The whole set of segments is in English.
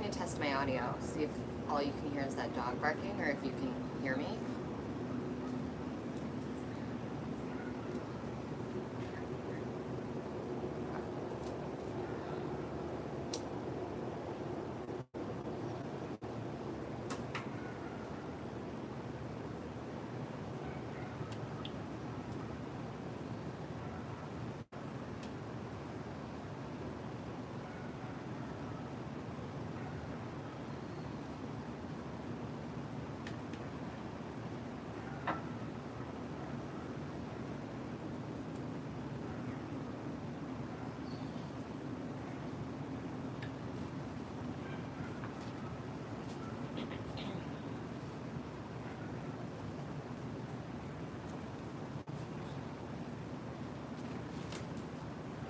to test my audio, see if all you can hear is that dog barking or if you can hear me.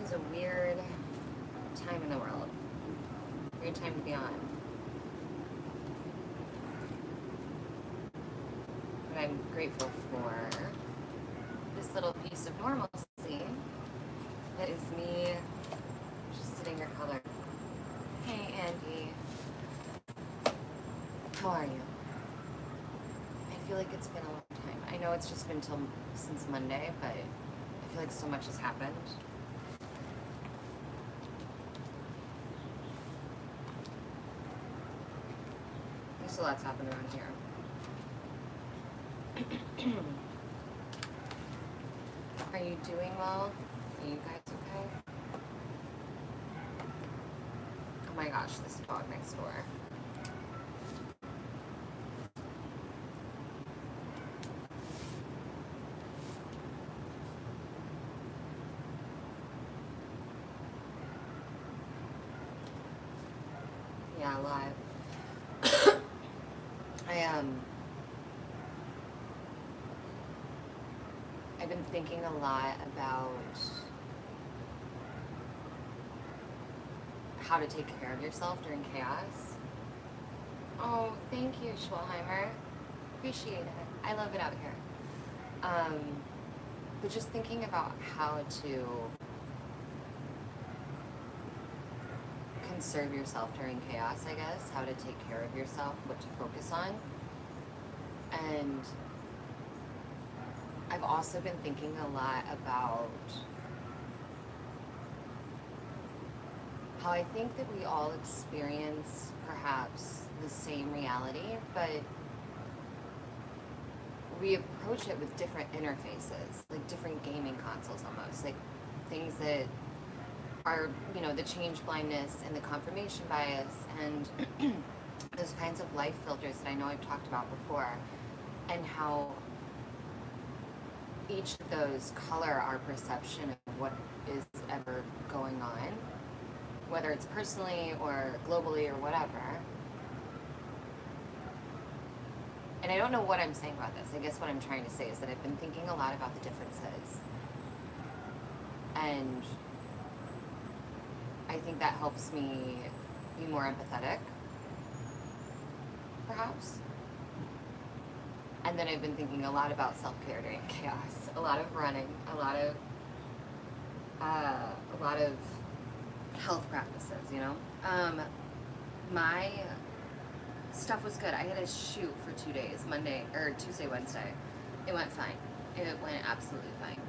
It's a weird time in the world. Weird time to be on. But I'm grateful for this little piece of normalcy that is me just sitting here colored. Hey Andy. How are you? I feel like it's been a long time. I know it's just been since Monday, but I feel like so much has happened. A lot's happened around here. Are you doing well? Are you guys okay? Oh my gosh, this dog next door. Yeah, live. I've been thinking a lot about how to take care of yourself during chaos. Oh, thank you, Schwalheimer. Appreciate it. I love it out here. But just thinking about how to conserve yourself during chaos, I guess, how to take care of yourself, what to focus on. And I've also been thinking a lot about how I think that we all experience perhaps the same reality, but we approach it with different interfaces, like different gaming consoles almost, like things that are, you know, the change blindness and the confirmation bias and those kinds of life filters that I know I've talked about before, and how each of those color our perception of what is ever going on, whether it's personally or globally or whatever. And I don't know what I'm saying about this. I guess what I'm trying to say is that I've been thinking a lot about the differences. And I think that helps me be more empathetic, perhaps. And then I've been thinking a lot about self-care during chaos. A lot of running, a lot of health practices, you know? My stuff was good. I had a shoot for 2 days, Tuesday, Wednesday. It went fine. It went absolutely fine.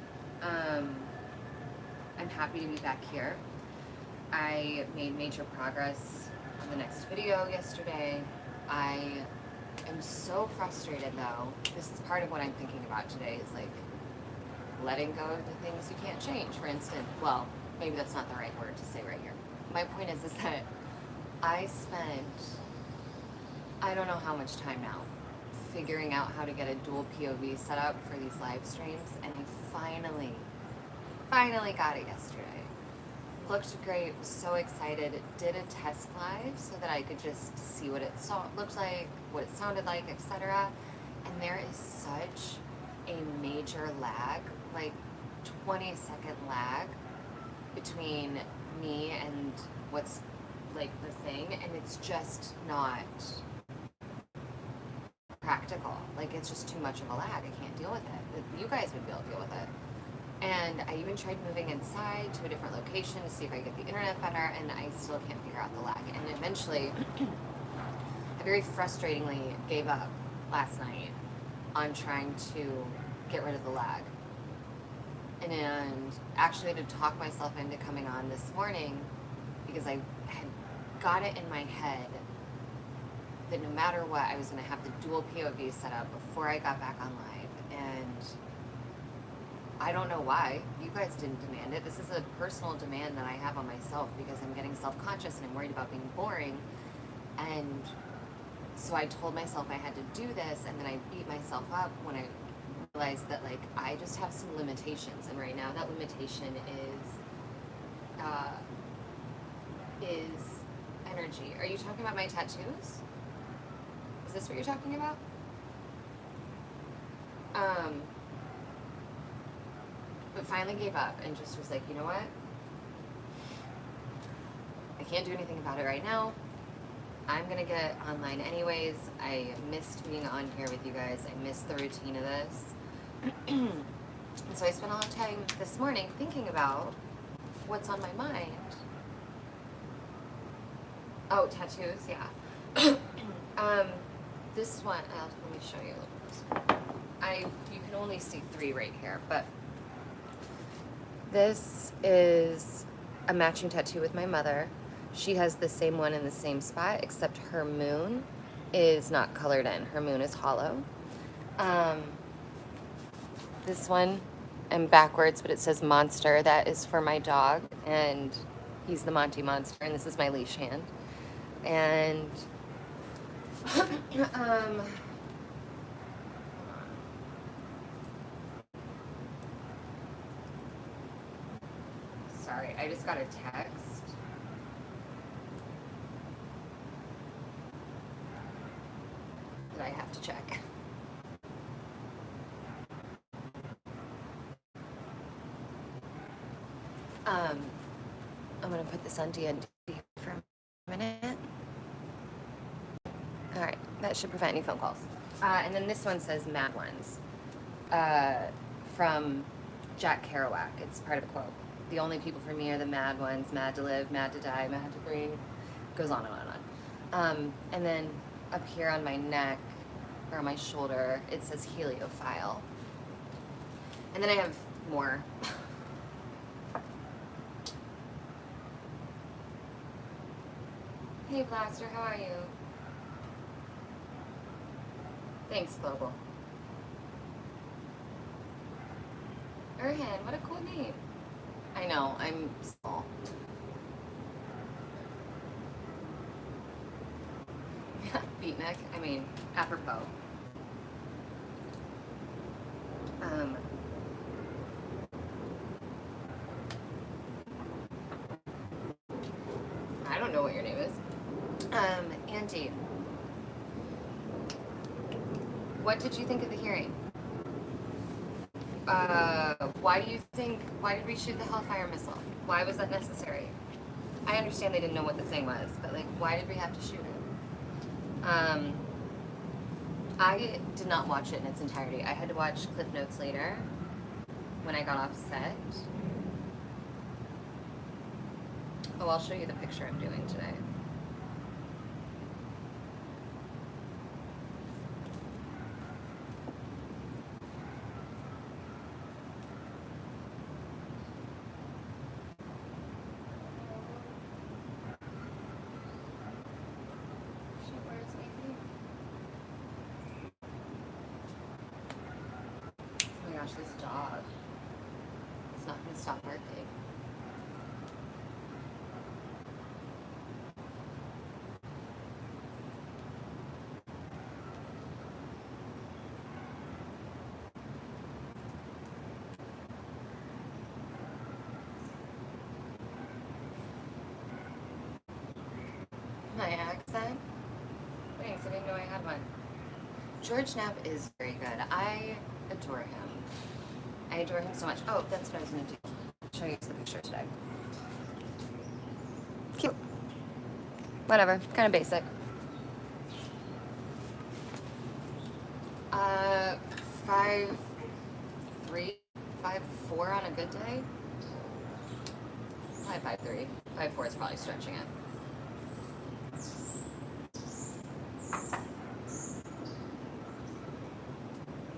I'm happy to be back here. I made major progress on the next video yesterday. I am so frustrated though. This is part of what I'm thinking about today, is like letting go of the things you can't change. For instance, well, maybe that's not the right word to say right here. My point is that I spent, I don't know how much time now, figuring out how to get a dual POV set up for these live streams, and I finally got it yesterday. Looked great, was so excited. Did a test live so that I could just see what it looked like, what it sounded like, etc. And there is such a major lag, like 20-second lag between me and what's like the thing, and it's just not practical. Like, it's just too much of a lag. I can't deal with it. You guys would be able to deal with it. And I even tried moving inside to a different location to see if I get the internet better, and I still can't figure out the lag. And eventually, I very frustratingly gave up last night on trying to get rid of the lag. And actually had to talk myself into coming on this morning because I had got it in my head that no matter what, I was going to have the dual POV set up before I got back on live. And I don't know why. You guys didn't demand it. This is a personal demand that I have on myself because I'm getting self-conscious and I'm worried about being boring. And so I told myself I had to do this, and then I beat myself up when I realized that, like, I just have some limitations. And right now that limitation is energy. Are you talking about my tattoos? Is this what you're talking about? But finally gave up and just was like, you know what? I can't do anything about it right now. I'm gonna get online anyways. I missed being on here with you guys. I missed the routine of this. And so I spent a lot of time this morning thinking about what's on my mind. Oh, tattoos, yeah. This one, let me show you. You can only see 3 right here, but this is a matching tattoo with my mother. She has the same one in the same spot, except her moon is not colored in. Her moon is hollow. This one, I'm backwards, but it says monster. That is for my dog, and he's the Monty Monster, and this is my leash hand. And sorry, I just got a text. That I have to check. I'm gonna put this on D&D for a minute. All right, that should prevent any phone calls. And then this one says Mad Ones, from Jack Kerouac. It's part of a quote. The only people for me are the mad ones, mad to live, mad to die, mad to breathe. Goes on and on and on. And then up here on my neck, or on my shoulder, it says heliophile. And then I have more. Hey Blaster, how are you? Thanks, Global. Erhan, what a cool name. I know, I'm small. Beatnik, I mean, apropos. I don't know what your name is. Andy, what did you think of the hearing? Why did we shoot the Hellfire missile? Why was that necessary? I understand they didn't know what the thing was, but like, why did we have to shoot it? I did not watch it in its entirety. I had to watch Cliff Notes later when I got off set. Oh, I'll show you the picture I'm doing today. This dog is not going to stop barking. My accent? Thanks, I didn't know I had one. George Knapp is very good. I adore him. I adore him so much. Oh, that's what I was going to do. Show you the picture today. Cute. Whatever. Kind of basic. 5'3", 5'4" on a good day. Probably 5'3". 5'4" is probably stretching it.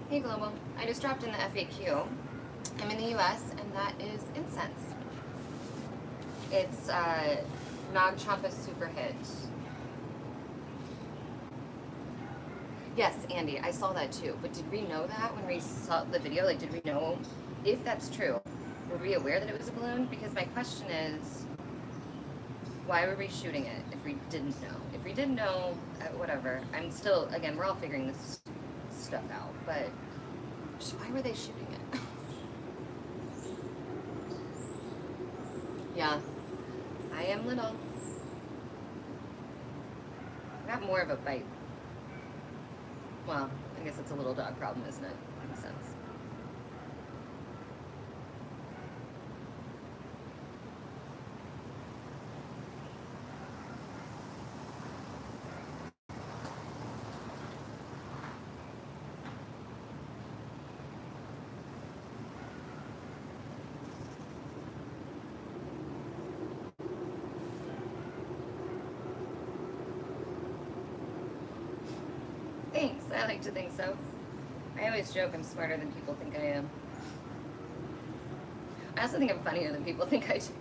Hey Global, I just dropped in the FAQ. I'm in the US and that is incense. It's Nag Champa Super Hit. Yes, Andy, I saw that too. But did we know that when we saw the video? Like, did we know if that's true? Were we aware that it was a balloon? Because my question is, why were we shooting it if we didn't know? If we didn't know, whatever. I'm still, again, we're all figuring this stuff out. But just why were they shooting it? Yeah, I am little. I got more of a bite. Well, I guess it's a little dog problem, isn't it? Makes sense. Thanks, I like to think so. I always joke I'm smarter than people think I am. I also think I'm funnier than people think I do.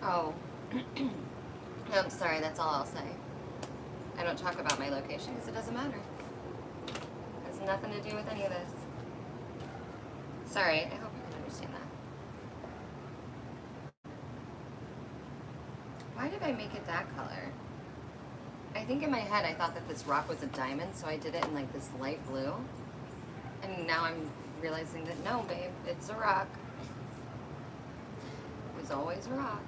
Oh, I'm sorry, that's all I'll say. I don't talk about my location because it doesn't matter. It has nothing to do with any of this. Sorry, I hope you can understand that. Why did I make it that color? I think in my head I thought that this rock was a diamond, so I did it in like this light blue. And now I'm realizing that no, babe, it's a rock. It was always a rock.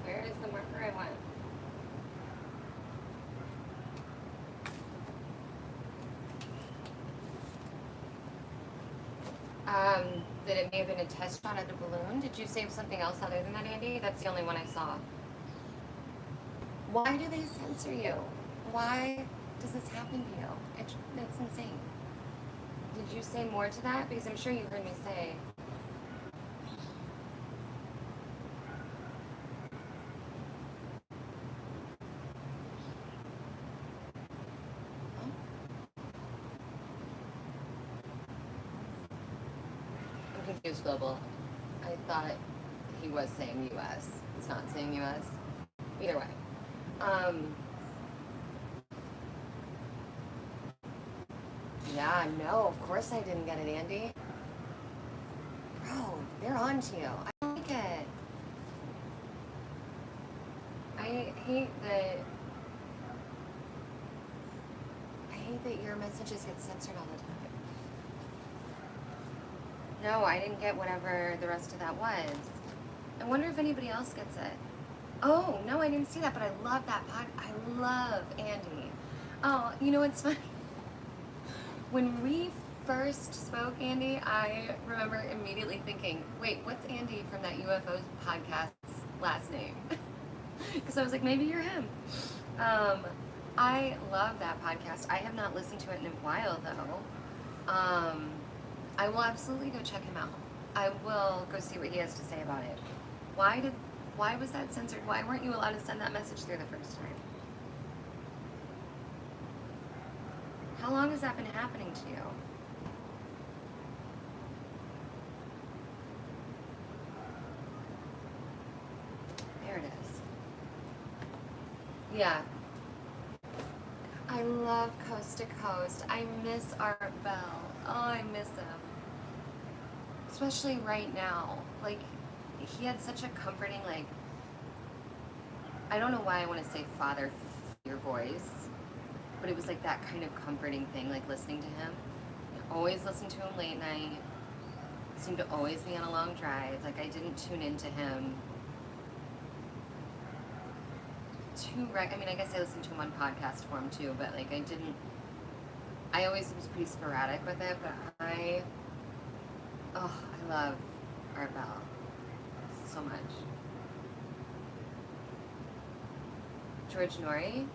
Where is the marker I want? That it may have been a test shot at a balloon. Did you say something else other than that, Andy? That's the only one I saw. Why do they censor you? Why does this happen to you? It's insane. Did you say more to that? Because I'm sure you heard me say. Confused Global. I thought he was saying US. He's not saying US. Either way. Yeah, no, of course I didn't get it, Andy. Bro, they're on to you. I don't like it. I hate that your messages get censored all the time. No, I didn't get whatever the rest of that was. I wonder if anybody else gets it. Oh, no, I didn't see that, but I love that pod. I love Andy. Oh, you know what's funny? When we first spoke, Andy, I remember immediately thinking, wait, what's Andy from that UFO podcast's last name? Because I was like, maybe you're him. I love that podcast. I have not listened to it in a while, though. I will absolutely go check him out. I will go see what he has to say about it. Why was that censored? Why weren't you allowed to send that message through the first time? How long has that been happening to you? Yeah. I love Coast to Coast. I miss Art Bell. Oh, I miss him. Especially right now. Like, he had such a comforting, like, I don't know why I want to say father figure voice, but it was like that kind of comforting thing, like listening to him. I always listened to him late night. Seemed to always be on a long drive. Like, I didn't tune into him I mean, I guess I listened to him on podcast form too, but like I always was pretty sporadic with it, but I love Art Bell so much. George Norrie?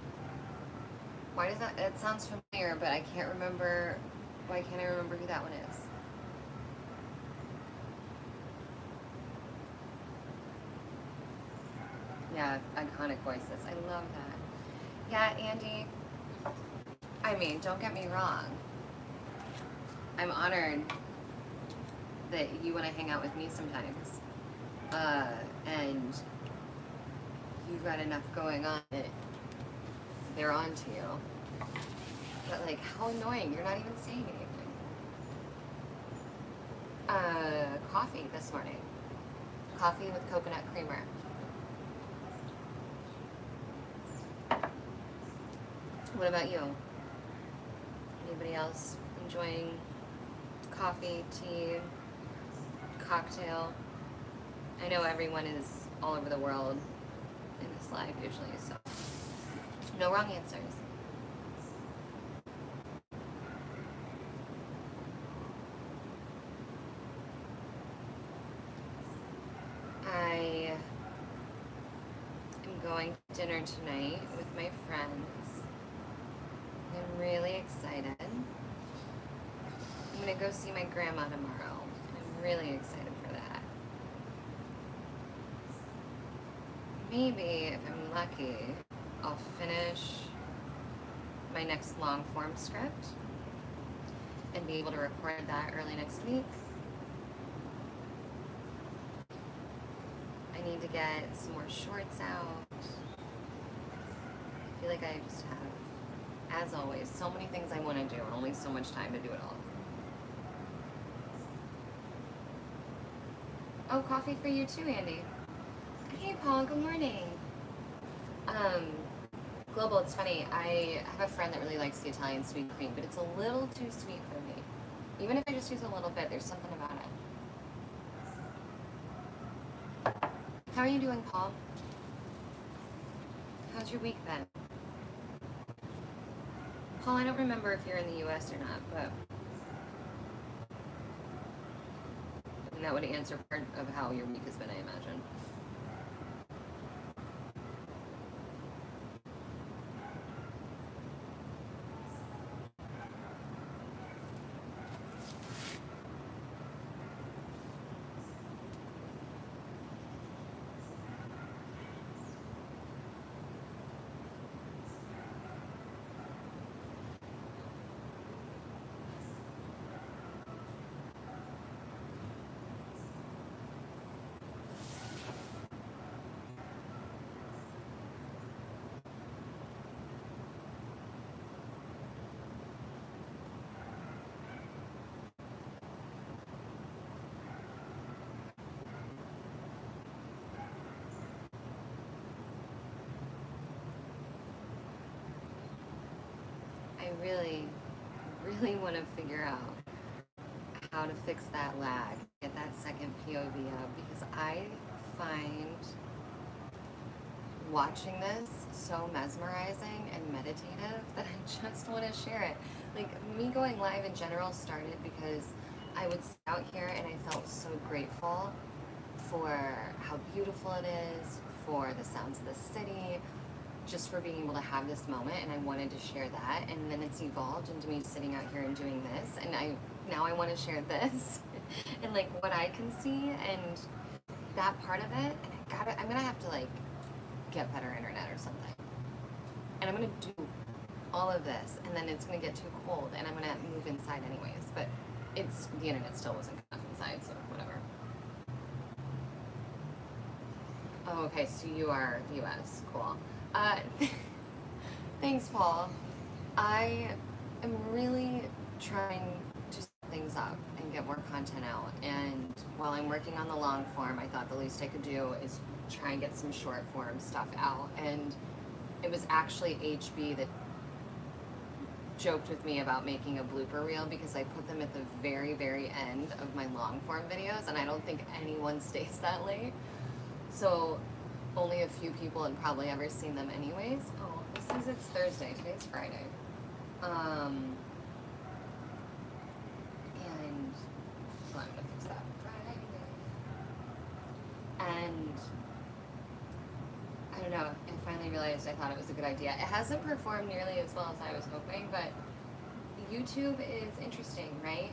Why does that, it sounds familiar, but I can't remember, why can't I remember who that one is? Yeah, iconic voices. I love that. Yeah, Andy, I mean, don't get me wrong. I'm honored that you want to hang out with me sometimes. And you've got enough going on that they're on to you. But like, how annoying, you're not even saying anything. Coffee this morning. Coffee with coconut creamer. What about you? Anybody else enjoying coffee, tea, cocktail? I know everyone is all over the world in this live usually, so no wrong answers. I am going to dinner tonight with my friends. I'm really excited. I'm gonna go see my grandma tomorrow. I'm really excited for that. Maybe, if I'm lucky, I'll finish my next long form script and be able to record that early next week. I need to get some more shorts out. I feel like I just have, as always, so many things I want to do and only so much time to do it all. Oh, coffee for you too, Andy. Hey, Paul, good morning. Global, it's funny, I have a friend that really likes the Italian sweet cream, but it's a little too sweet for me. Even if I just use a little bit, there's something about it. How are you doing, Paul? How's your week been? Paul, I don't remember if you're in the US or not, but that would answer part of how your week has been, I imagine. I really want to figure out how to fix that lag, get that second POV up, because I find watching this so mesmerizing and meditative that I just want to share it. Like, me going live in general started because I would sit out here and I felt so grateful for how beautiful it is, for the sounds of the city, just for being able to have this moment, and I wanted to share that, and then it's evolved into me sitting out here and doing this, and now I want to share this and like what I can see and that part of it, and I'm gonna have to like get better internet or something, and I'm gonna do all of this, and then it's gonna get too cold and I'm gonna move inside anyways, but the internet still wasn't good enough inside, so whatever. Oh, okay, so you are US, cool. Thanks, Paul. I am really trying to set things up and get more content out. And while I'm working on the long form, I thought the least I could do is try and get some short form stuff out. And it was actually HB that joked with me about making a blooper reel because I put them at the very, very end of my long form videos, and I don't think anyone stays that late. So only a few people had probably ever seen them anyways. Oh, this says it's Thursday. Today's Friday. And so I'm gonna fix that. Friday. And I don't know, I finally realized I thought it was a good idea. It hasn't performed nearly as well as I was hoping, but YouTube is interesting, right?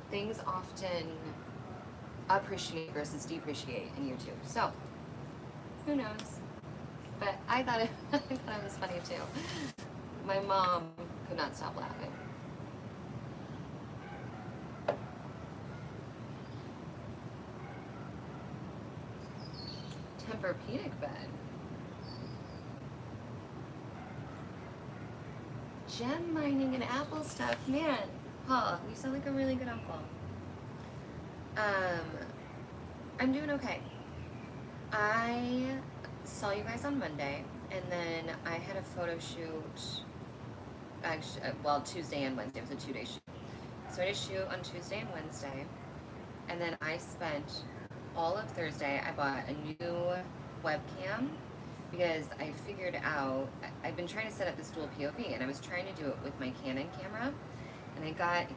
Things often appreciate versus depreciate in YouTube. So, who knows? But I thought it was funny too. My mom could not stop laughing. Tempur-Pedic bed. Gem mining and Apple stuff. Man, Paul, you sound like a really good uncle. I'm doing okay. I saw you guys on Monday, and then I had a photo shoot, actually, well, Tuesday and Wednesday. It was a 2-day shoot. So I did a shoot on Tuesday and Wednesday, and then I spent all of Thursday. I bought a new webcam because I figured out, I've been trying to set up this dual POV, and I was trying to do it with my Canon camera, and I got a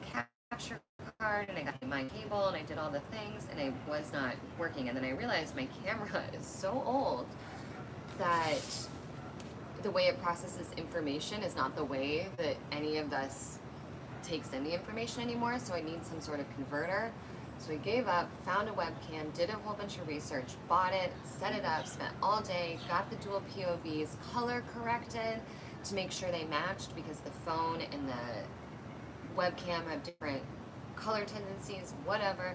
capture card, and I got my cable, and I did all the things, and it was not working. And then I realized my camera is so old that the way it processes information is not the way that any of us takes in the information anymore, so I need some sort of converter. So I gave up, found a webcam, did a whole bunch of research, bought it, set it up, spent all day, got the dual POVs, color corrected to make sure they matched because the phone and the webcam have different color tendencies, whatever.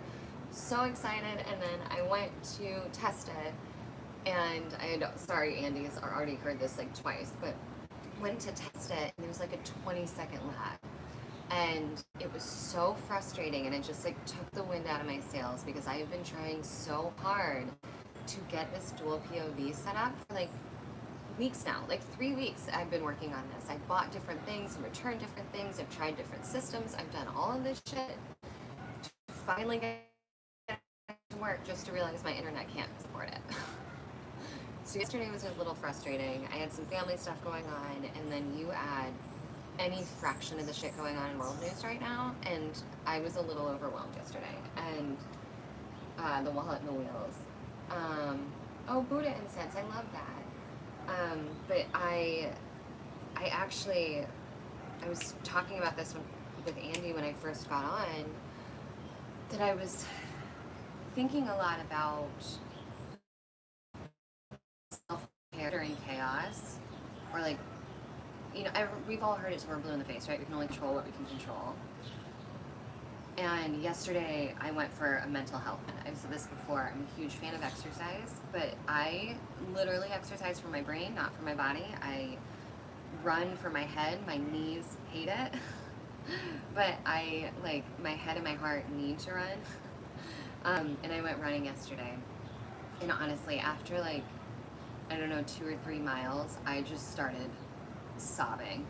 So excited, and then I went to test it, and I had, sorry Andy's already heard this like twice, but went to test it, and there was like a 20-second lag. And it was so frustrating, and it just like took the wind out of my sails because I have been trying so hard to get this dual POV set up for like weeks now, like 3 weeks I've been working on this. I bought different things and returned different things. I've tried different systems. I've done all of this shit to finally get it to work, just to realize my internet can't support it. So yesterday was a little frustrating. I had some family stuff going on, and then you add any fraction of the shit going on in world news right now, and I was a little overwhelmed yesterday. And the wallet and the wheels. Oh, Buddha incense, I love that. But I was talking about this with Andy when I first got on, that I was thinking a lot about self-care during chaos, or like, you know, we've all heard it till we're blue in the face, right? We can only control what we can control. And yesterday I went for a mental health. I've said this before, I'm a huge fan of exercise, but I literally exercise for my brain, not for my body. I run for my head, my knees hate it. But I, like, my head and my heart need to run. And I went running yesterday. And honestly, after like, I don't know, 2 or 3 miles, I just started sobbing.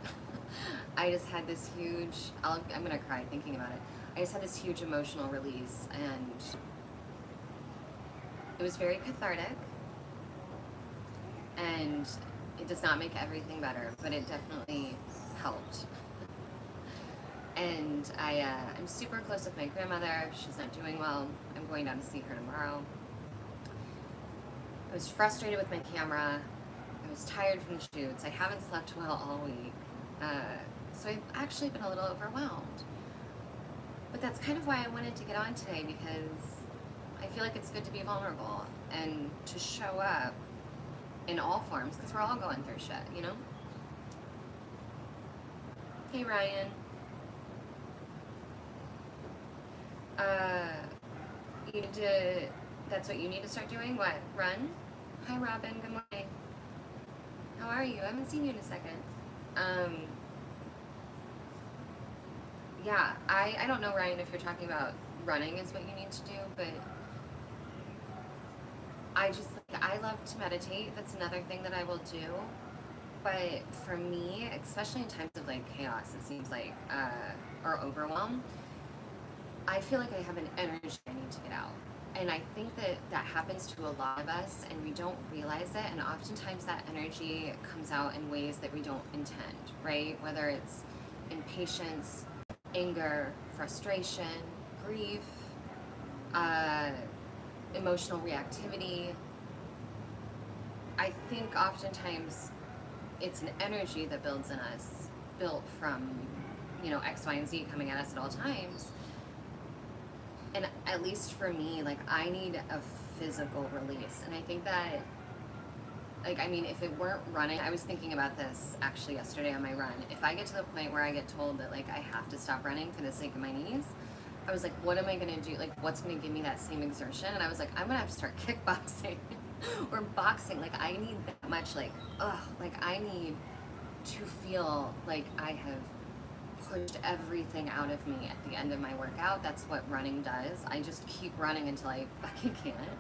I just had this huge, I'm gonna cry thinking about it. I just had this huge emotional release, and it was very cathartic, and it does not make everything better, but it definitely helped. And I'm super close with my grandmother. She's not doing well. I'm going down to see her tomorrow. I was frustrated with my camera. I was tired from the shoots. I haven't slept well all week. So I've actually been a little overwhelmed. But that's kind of why I wanted to get on today, because I feel like it's good to be vulnerable and to show up in all forms, because we're all going through shit, you know? Hey, Ryan. You need to, that's what you need to start doing? What? Run? Hi, Robin. Good morning. How How are you? I haven't seen you in a second. Um, yeah, I don't know, Ryan, if you're talking about running is what you need to do, but I love to meditate. That's another thing that I will do. But for me, especially in times of like chaos, it seems like, or overwhelm, I feel like I have an energy I need to get out. And I think that that happens to a lot of us and we don't realize it. And oftentimes that energy comes out in ways that we don't intend, right? Whether it's impatience, anger, frustration, grief, emotional reactivity. I think oftentimes it's an energy that builds in us, built from, X, Y, and Z coming at us at all times. And at least for me, like, I need a physical release. And I think that, like, I mean, if it weren't running, I was thinking about this actually yesterday on my run. If I get to the point where I get told that, like, I have to stop running for the sake of my knees, I was like, what am I going to do? Like, what's going to give me that same exertion? And I was like, I'm going to have to start kickboxing or boxing. Like, I need that much, like, I need to feel like I have pushed everything out of me at the end of my workout. That's what running does. I just keep running until I fucking can't.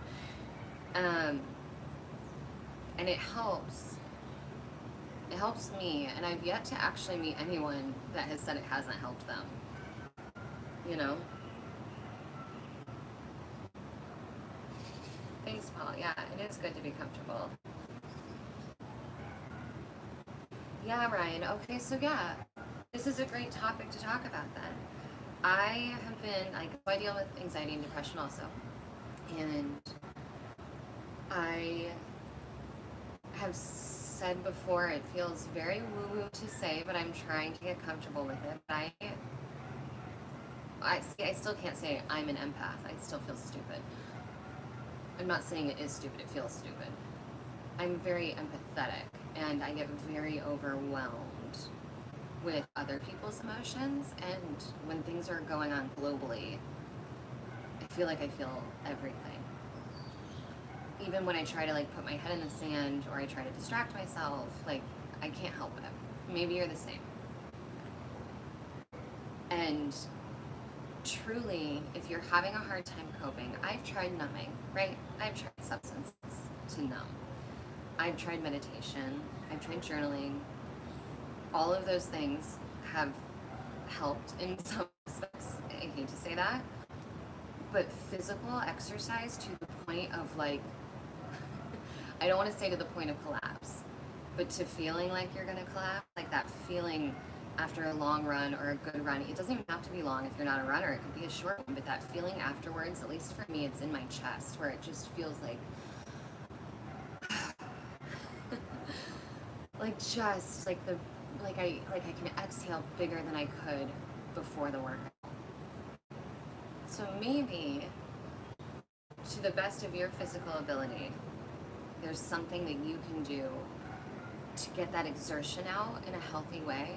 And it helps. It helps me, and I've yet to actually meet anyone that has said it hasn't helped them. You know? Thanks, Paul. Yeah, it is good to be comfortable. Yeah, Ryan. Okay, so yeah, this is a great topic to talk about then. I have been, I deal with anxiety and depression also. And I have said before, it feels very woo-woo to say, but I'm trying to get comfortable with it. I still can't say I'm an empath. I still feel stupid. I'm not saying it is stupid, it feels stupid. I'm very empathetic, and I get very overwhelmed with other people's emotions, and when things are going on globally, I feel like I feel everything. Even when I try to like put my head in the sand or I try to distract myself, like I can't help it. Maybe you're the same. And truly, if you're having a hard time coping, I've tried numbing, right? I've tried substances to numb. I've tried meditation. I've tried journaling. All of those things have helped in some aspects. I hate to say that. But physical exercise to the point of like, I don't want to say to the point of collapse, but to feeling like you're going to collapse, like that feeling after a long run or a good run. It doesn't even have to be long if you're not a runner. It could be a short one, but that feeling afterwards, at least for me, it's in my chest where it just feels like, I can exhale bigger than I could before the workout. So maybe, to the best of your physical ability, there's something that you can do to get that exertion out in a healthy way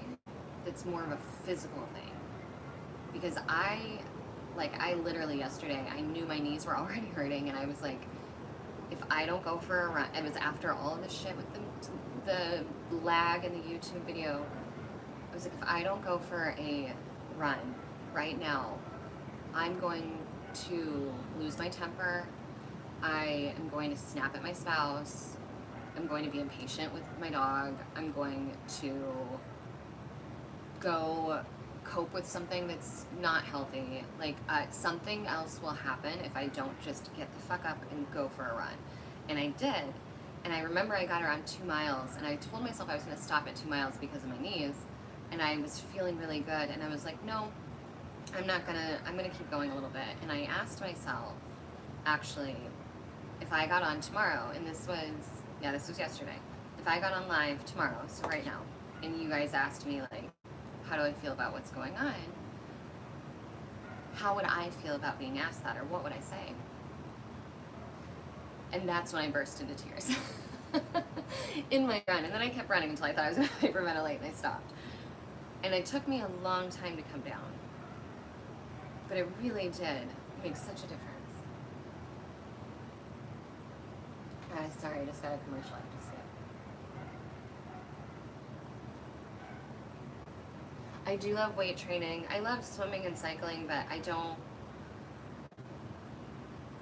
that's more of a physical thing. Because I literally yesterday, I knew my knees were already hurting, and I was like, if I don't go for a run, it was after all of the shit with the lag in the YouTube video, I was like, if I don't go for a run right now, I'm going to lose my temper. I am going to snap at my spouse. I'm going to be impatient with my dog. I'm going to go cope with something that's not healthy. Like, something else will happen if I don't just get the fuck up and go for a run. And I did. And I remember I got around 2 miles, and I told myself I was going to stop at 2 miles because of my knees. And I was feeling really good. And I was like, no, I'm going to keep going a little bit. And I asked myself, actually, if I got on tomorrow, and this was yesterday, if I got on live tomorrow, so right now, and you guys asked me, like, how do I feel about what's going on? How would I feel about being asked that, or what would I say? And that's when I burst into tears in my run. And then I kept running until I thought I was going to hyperventilate, and I stopped. And it took me a long time to come down. But it really did make such a difference. Sorry, I just got a commercial I have to skip. I do love weight training. I love swimming and cycling, but I don't.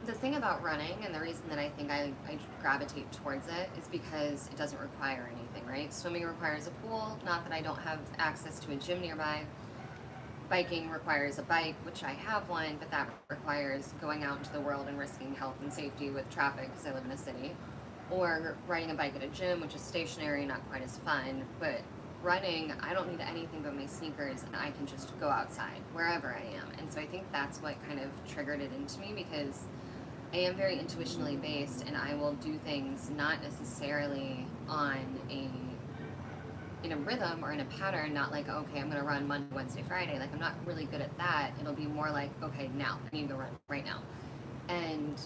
The thing about running, and the reason that I think I gravitate towards it, is because it doesn't require anything, right? Swimming requires a pool, not that I don't have access to a gym nearby. Biking requires a bike, which I have one, but that requires going out into the world and risking health and safety with traffic because I live in a city. Or riding a bike at a gym, which is stationary, not quite as fun. But running, I don't need anything but my sneakers, and I can just go outside wherever I am. And so I think that's what kind of triggered it into me, because I am very intuitionally based, and I will do things not necessarily in a rhythm or in a pattern, not like, okay, I'm gonna run Monday, Wednesday, Friday. Like, I'm not really good at that. It'll be more like, okay, now I need to go run right now. And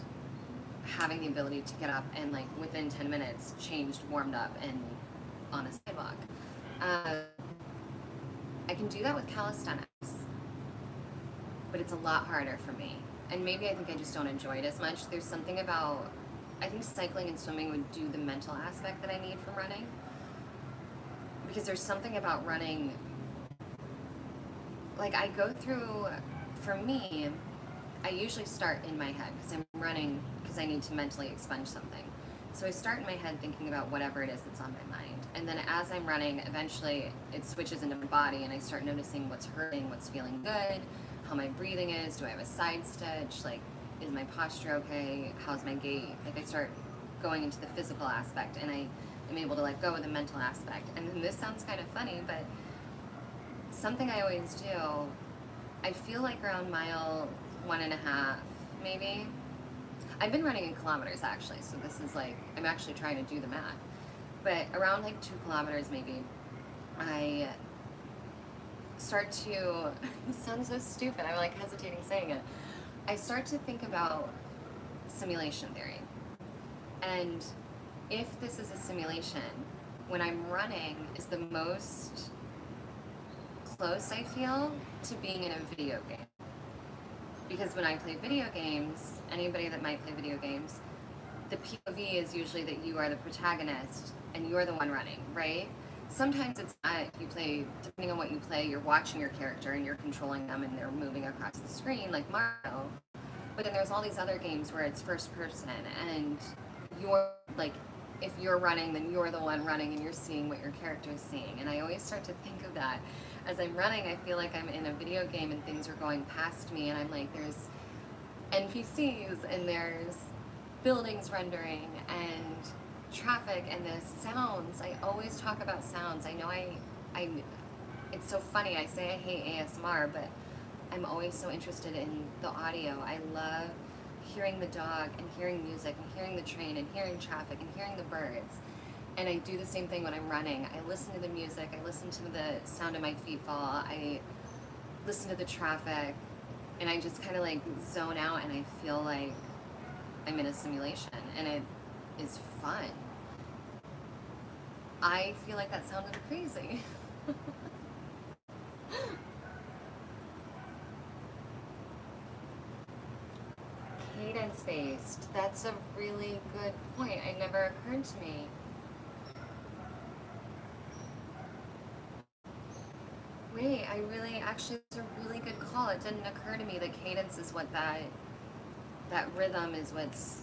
having the ability to get up and, like, within 10 minutes, changed, warmed up, and on a sidewalk. I can do that with calisthenics, but it's a lot harder for me. And maybe I think I just don't enjoy it as much. There's something about, I think cycling and swimming would do the mental aspect that I need from running. Because there's something about running, like, I go through, for me, I usually start in my head because I'm running because I need to mentally expunge something. So I start in my head thinking about whatever it is that's on my mind. And then as I'm running, eventually it switches into my body, and I start noticing what's hurting, what's feeling good, how my breathing is, do I have a side stitch, like, is my posture okay, how's my gait? Like, I start going into the physical aspect, and I am able to let go of the mental aspect. And then this sounds kind of funny, but something I always do, I feel like around mile 1.5, maybe. I've been running in kilometers, actually, so this is like, I'm actually trying to do the math. But around like 2 kilometers, maybe, I start to, this sounds so stupid, I'm like hesitating saying it. I start to think about simulation theory. And if this is a simulation, when I'm running is the most close I feel to being in a video game. Because when I play video games, anybody that might play video games, the POV is usually that you are the protagonist and you're the one running, right? Sometimes it's not. You play, depending on what you play, you're watching your character and you're controlling them and they're moving across the screen like Mario. But then there's all these other games where it's first person and you're like, if you're running, then you're the one running and you're seeing what your character is seeing. And I always start to think of that. As I'm running, I feel like I'm in a video game and things are going past me, and I'm like, there's NPCs and there's buildings rendering and traffic and there's sounds. I always talk about sounds. I know it's so funny. I say I hate ASMR, but I'm always so interested in the audio. I love hearing the dog and hearing music and hearing the train and hearing traffic and hearing the birds. And I do the same thing when I'm running. I listen to the music, I listen to the sound of my feet fall, I listen to the traffic, and I just kind of like zone out and I feel like I'm in a simulation, and it is fun. I feel like that sounded crazy. Cadence-based. That's a really good point. It never occurred to me. Wait, actually, it's a really good call. It didn't occur to me that cadence is what that rhythm is what's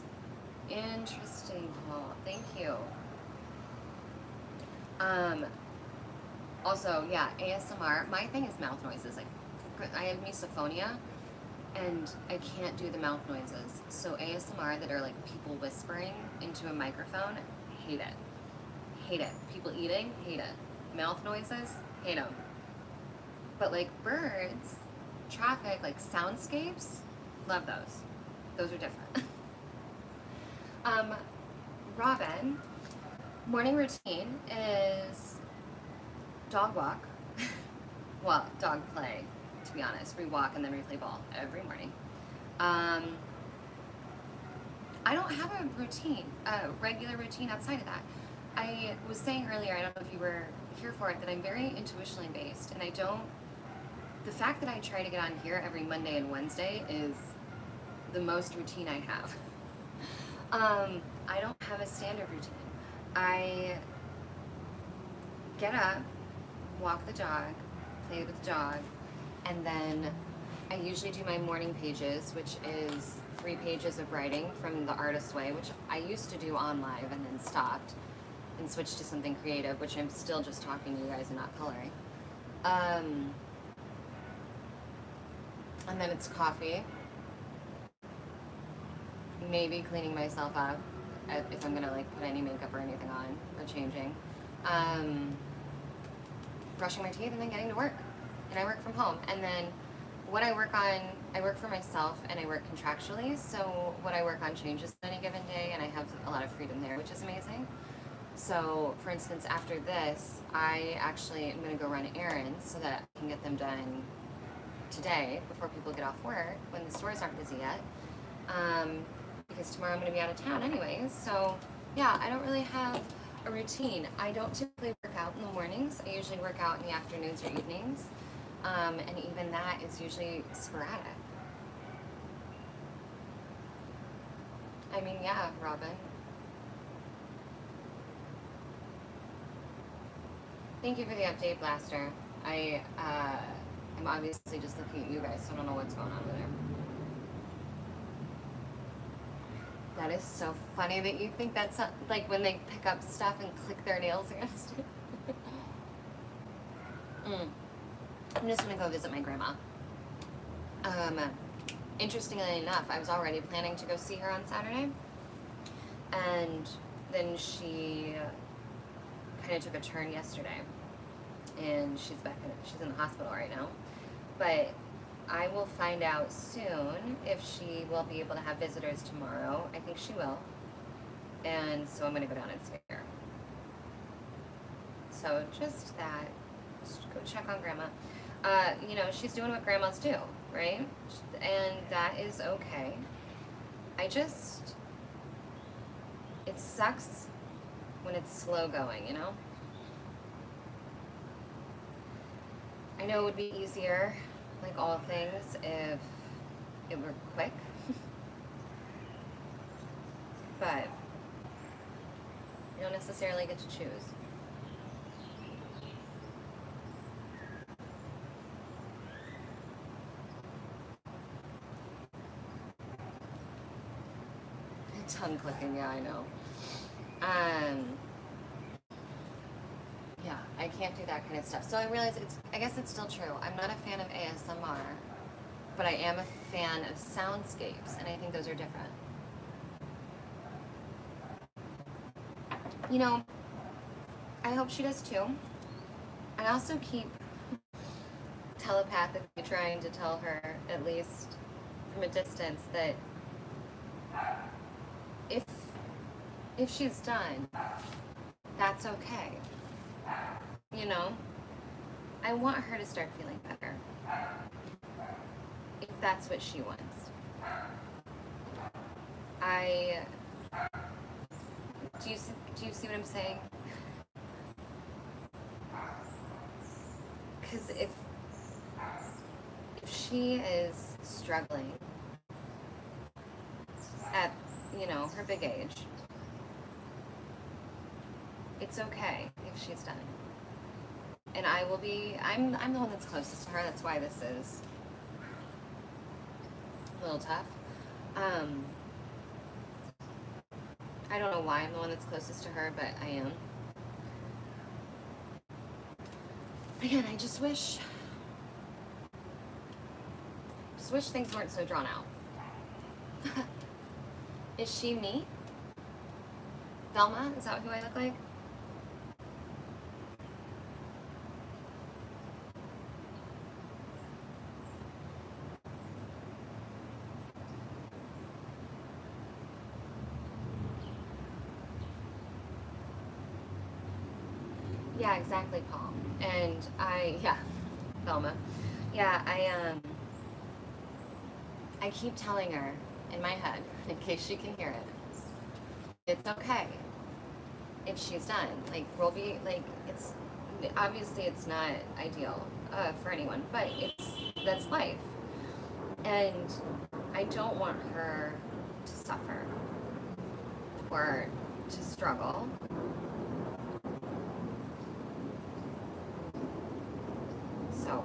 interesting, Paul. Thank you. Also, yeah, ASMR. My thing is mouth noises. I have misophonia, and I can't do the mouth noises. So ASMR that are like people whispering into a microphone, hate it. Hate it. People eating, hate it. Mouth noises, hate them. But like birds, traffic, like soundscapes, love those. Those are different. Robin, morning routine is dog walk. Well, dog play, to be honest. We walk and then we play ball every morning. I don't have a routine, a regular routine outside of that. I was saying earlier, I don't know if you were here for it, that I'm very intuitionally based, and the fact that I try to get on here every Monday and Wednesday is the most routine I have. I don't have a standard routine. I get up, walk the dog, play with dog, and then I usually do my morning pages, which is 3 pages of writing from The Artist Way, which I used to do on live and then stopped and switched to something creative, which I'm still just talking to you guys and not coloring. And then it's coffee, maybe cleaning myself up if I'm gonna like put any makeup or anything on or changing, brushing my teeth, and then getting to work. And I work from home. And then what I work on, I work for myself and I work contractually, so what I work on changes on any given day, and I have a lot of freedom there, which is amazing. So for instance, after this, I actually am going to go run errands so that I can get them done today before people get off work when the stores aren't busy yet, because tomorrow I'm going to be out of town anyways. So yeah, I don't really have a routine. I don't typically work out in the mornings. I usually work out in the afternoons or evenings, and even that is usually sporadic. I mean, yeah, Robin. Thank you for the update, Blaster. I'm obviously just looking at you guys, so I don't know what's going on over there. That is so funny that you think that's like when they pick up stuff and click their nails against it. I'm just gonna go visit my grandma. Interestingly enough, I was already planning to go see her on Saturday, and then she kind of took a turn yesterday, and she's in the hospital right now. But I will find out soon if she will be able to have visitors tomorrow. I think she will, and so I'm gonna go down and see her. So just that, just go check on grandma. You know, she's doing what grandmas do, right? And that is okay. It sucks when it's slow going, you know? I know it would be easier, like all things, if it were quick. But you don't necessarily get to choose. Tongue clicking, yeah, I know. Yeah, I can't do that kind of stuff. So I realize I guess it's still true. I'm not a fan of ASMR, but I am a fan of soundscapes, and I think those are different. You know, I hope she does too. I also keep telepathically trying to tell her, at least from a distance, that if she's done, that's okay. You know, I want her to start feeling better, if that's what she wants. Do you see what I'm saying? Because if she is struggling at, you know, her big age, it's okay if she's done. And I'm the one that's closest to her. That's why this is a little tough. I don't know why I'm the one that's closest to her, but I am. Again, I just wish things weren't so drawn out. Is she me? Velma? Is that who I look like? Yeah, exactly, Paul. And Velma. Yeah, I keep telling her in my head, in case she can hear it, it's okay if she's done. Like, we'll be, like, it's, obviously it's not ideal for anyone, but that's life. And I don't want her to suffer or to struggle. So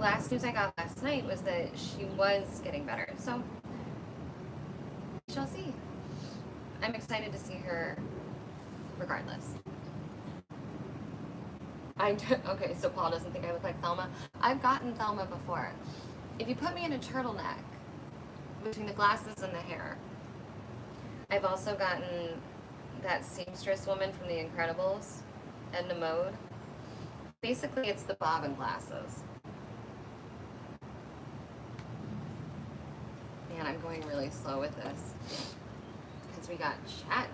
last news I got last night was that she was getting better. So, we shall see. I'm excited to see her regardless. Okay, so Paul doesn't think I look like Thelma. I've gotten Thelma before. If you put me in a turtleneck between the glasses and the hair, I've also gotten that seamstress woman from The Incredibles, Edna Mode. Basically, it's the bobbin glasses. Man, I'm going really slow with this because we got chat.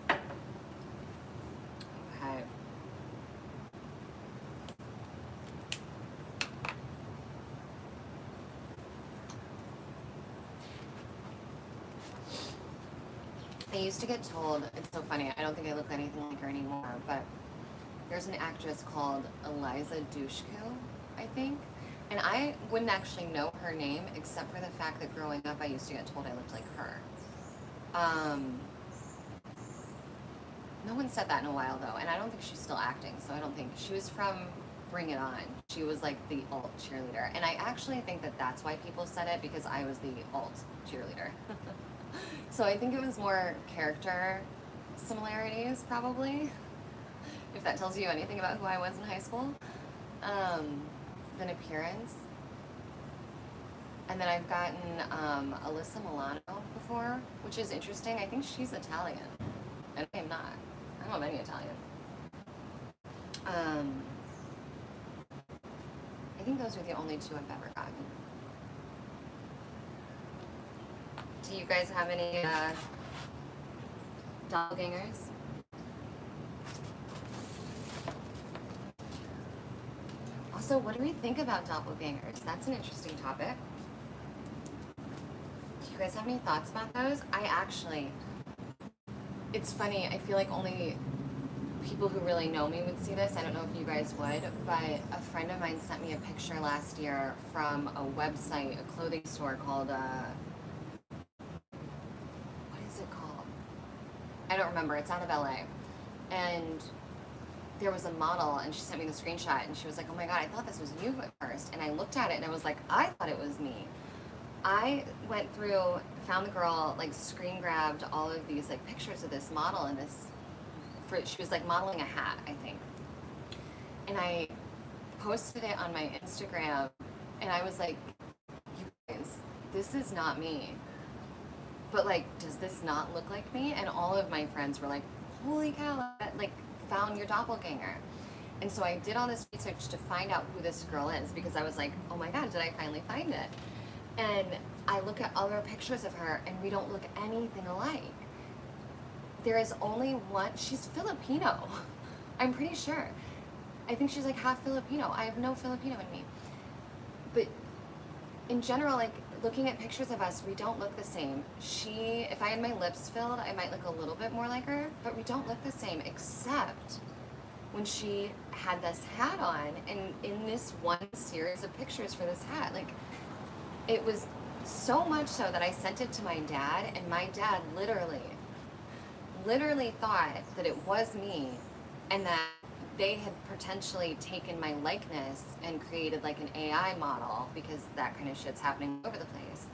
Okay. I used to get told, it's so funny, I don't think I look anything like her anymore, but there's an actress called Eliza Dushku, I think, and I wouldn't actually know her name except for the fact that growing up I used to get told I looked like her. No one said that in a while though, and I don't think she's still acting, so I don't think, she was from Bring It On. She was like the alt cheerleader, and I actually think that that's why people said it, because I was the alt cheerleader. So I think it was more character similarities, probably, if that tells you anything about who I was in high school, than appearance. And then I've gotten Alyssa Milano before, which is interesting. I think she's Italian, and I am not. I don't know any Italian. I think those are the only two I've ever gotten. Do you guys have any doppelgangers? Also, what do we think about doppelgangers? That's an interesting topic. Do you guys have any thoughts about those? It's funny, I feel like only people who really know me would see this. I don't know if you guys would, but a friend of mine sent me a picture last year from a website, a clothing store called, I don't remember, it's out of LA. And there was a model, and she sent me the screenshot, and she was like, oh my god, I thought this was you at first. And I looked at it, and I was like, I thought it was me. I went through, found the girl, like screen grabbed all of these like pictures of this model, and she was like modeling a hat, I think. And I posted it on my Instagram, and I was like, you guys, this is not me. But like, does this not look like me? And all of my friends were like, holy cow, like, found your doppelganger. And so I did all this research to find out who this girl is, because I was like, oh my god, did I finally find it? And I look at other pictures of her, and we don't look anything alike. There is only one, she's Filipino, I'm pretty sure. I think she's like half Filipino. I have no Filipino in me. But in general, like, looking at pictures of us, we don't look the same. If I had my lips filled, I might look a little bit more like her, but we don't look the same, except when she had this hat on, and in this one series of pictures for this hat, like, it was so much so that I sent it to my dad, and my dad literally thought that it was me, and that they had potentially taken my likeness and created like an AI model, because that kind of shit's happening all over the place.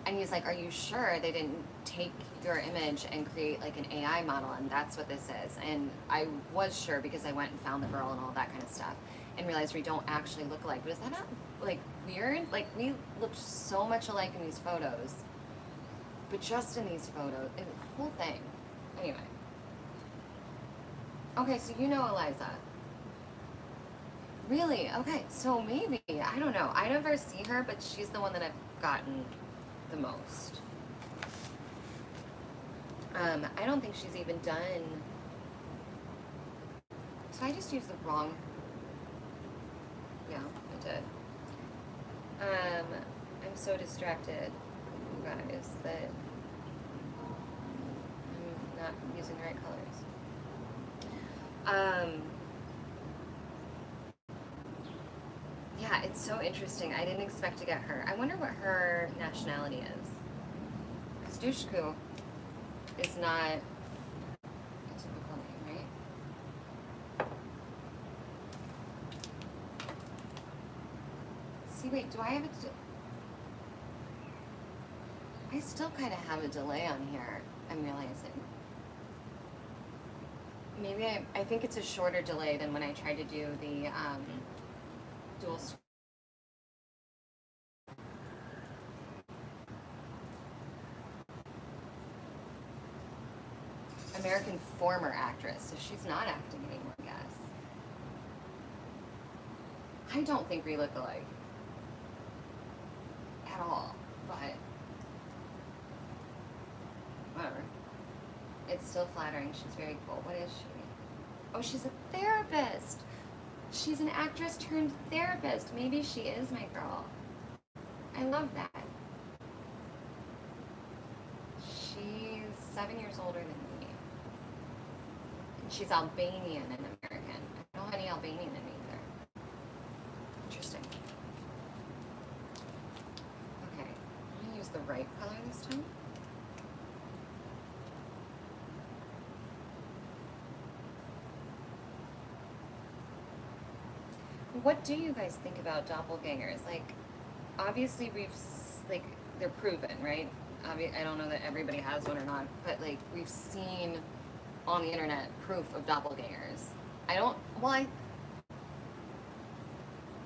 And he's like, are you sure they didn't take your image and create like an AI model, and that's what this is? And I was sure, because I went and found the girl and all that kind of stuff, and realized we don't actually look alike. But is that not like weird? Like, we looked so much alike in these photos, but just in these photos, the whole thing. Anyway. Okay, so you know Eliza. Really? Okay, so maybe, I don't know. I never see her, but she's the one that I've gotten the most. I don't think she's even done... Did I just use the wrong... Yeah, I did. I'm so distracted, you guys, that I'm not using the right colors. Yeah, it's so interesting. I didn't expect to get her. I wonder what her nationality is. Because Dushku is not a typical name, right? See, wait, do I have I still kind of have a delay on here, I'm realizing. Maybe I think it's a shorter delay than when I tried to do the dual screen. American former actress, so she's not acting anymore, I guess. I don't think we look alike at all, but whatever. It's still flattering. She's very cool. What is she? Oh, she's a therapist. She's an actress turned therapist. Maybe she is my girl. I love that. She's 7 years older than me. And she's Albanian and American. I don't have any Albanian in me either. Interesting. Okay, I'm gonna use the right color this time. What do you guys think about doppelgangers? Like, obviously they're proven, right? I don't know that everybody has one or not, but like we've seen on the internet proof of doppelgangers.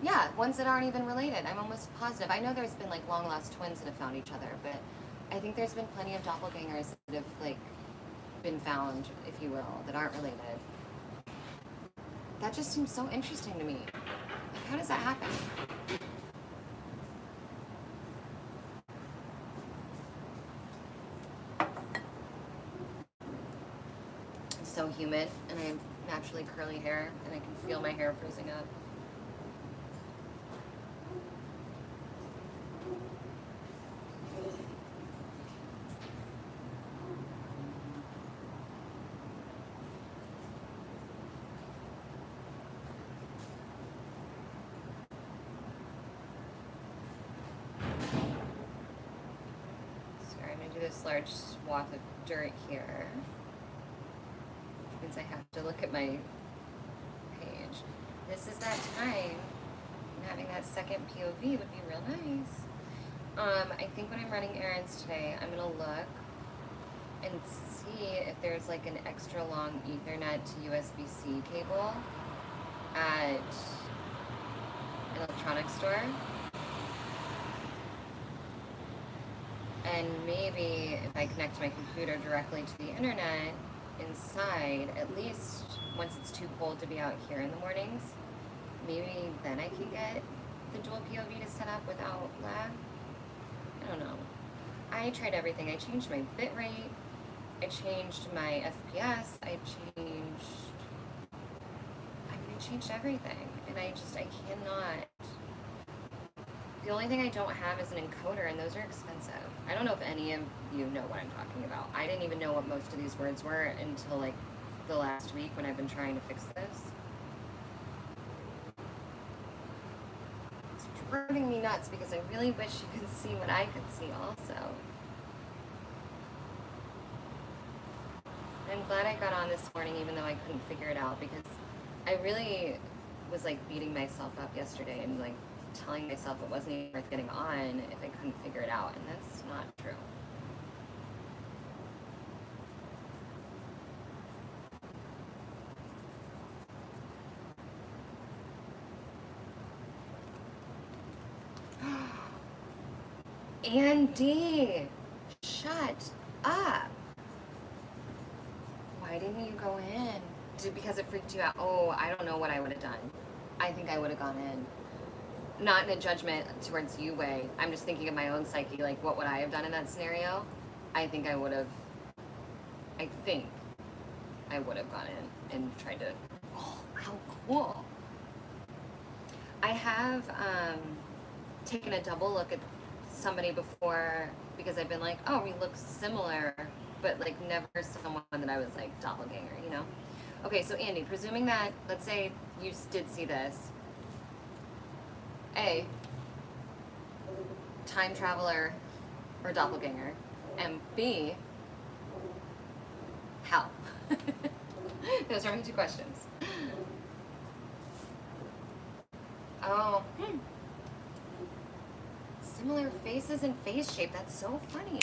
Yeah, ones that aren't even related. I'm almost positive. I know there's been like long lost twins that have found each other, but I think there's been plenty of doppelgangers that have like been found, if you will, that aren't related. That just seems so interesting to me. Like, how does that happen? It's so humid, and I have naturally curly hair, and I can feel my hair freezing up. This large swath of dirt here, which means I have to look at my page. This is that time, and having that second POV would be real nice. I think when I'm running errands today, I'm gonna look and see if there's like an extra long Ethernet to USB-C cable at an electronics store. And maybe if I connect my computer directly to the internet inside, at least once it's too cold to be out here in the mornings, maybe then I can get the dual POV to set up without lag. I don't know. I tried everything. I changed my bitrate. I changed my FPS. I changed everything. And I cannot. The only thing I don't have is an encoder, and those are expensive. I don't know if any of you know what I'm talking about. I didn't even know what most of these words were until like the last week when I've been trying to fix this. It's driving me nuts because I really wish you could see what I could see also. I'm glad I got on this morning even though I couldn't figure it out, because I really was like beating myself up yesterday and like telling myself it wasn't even worth getting on if I couldn't figure it out, and that's not true. Andy, shut up. Why didn't you go in? Because it freaked you out? Oh, I don't know what I would have done. I think I would have gone in. Not in a judgment towards you way. I'm just thinking of my own psyche. Like, what would I have done in that scenario? I think I would have gone in and tried to, oh, how cool. I have taken a double look at somebody before because I've been like, oh, we look similar, but like never someone that I was like doppelganger, you know? Okay, so Andy, presuming that, let's say you did see this, A, time traveler or doppelganger, and B, how? Those are my two questions. Oh, similar faces and face shape. That's so funny.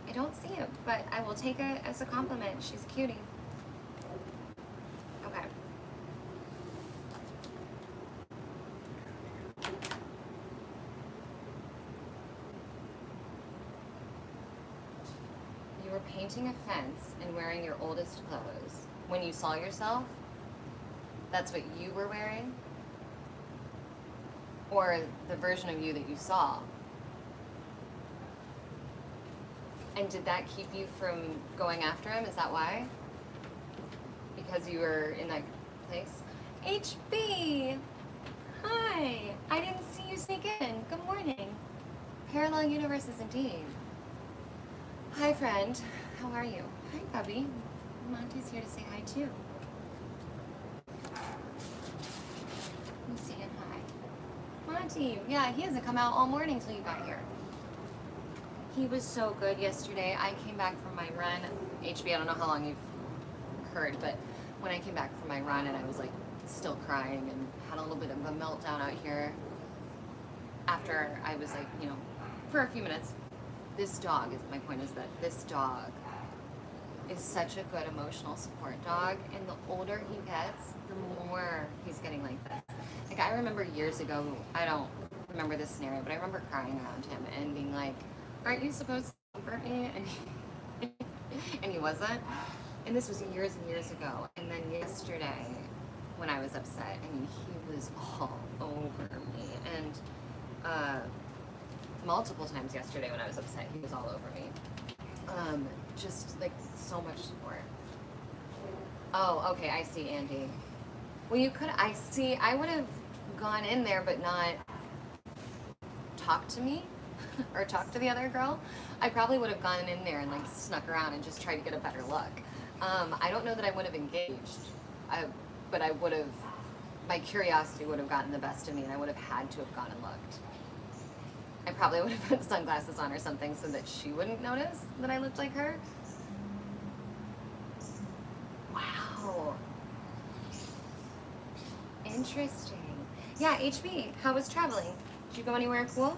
I don't see it, but I will take it as a compliment. She's a cutie. Okay. You were painting a fence and wearing your oldest clothes. When you saw yourself, that's what you were wearing? Or the version of you that you saw? And did that keep you from going after him? Is that why? Because you were in that place? HB! Hi! I didn't see you sneak in. Good morning. Parallel universes indeed. Hi, friend. How are you? Hi, Bubby. Monty's here to say hi, too. I'm saying hi. Monty! Yeah, he hasn't come out all morning till you got here. He was so good yesterday. I came back from my run. HB, I don't know how long you've heard, but when I came back from my run and I was like still crying and had a little bit of a meltdown out here after I was like, you know, for a few minutes. This dog, my point is that this dog is such a good emotional support dog, and the older he gets, the more he's getting like this. Like, I remember years ago, I don't remember this scenario, but I remember crying around him and being like, aren't you supposed to comfort me? And he wasn't. And this was years and years ago. And then yesterday, when I was upset, I mean, he was all over me. And multiple times yesterday when I was upset, he was all over me. Just like so much support. Oh, okay, I see, Andy. Well, you could, I would have gone in there but not talked to me. Or talk to the other girl. I probably would have gone in there and like snuck around and just tried to get a better look. I don't know that I would have engaged, but I would have, my curiosity would have gotten the best of me, and I would have had to have gone and looked. I probably would have put sunglasses on or something so that she wouldn't notice that I looked like her. Wow. Interesting. Yeah, HB, how was traveling? Did you go anywhere cool?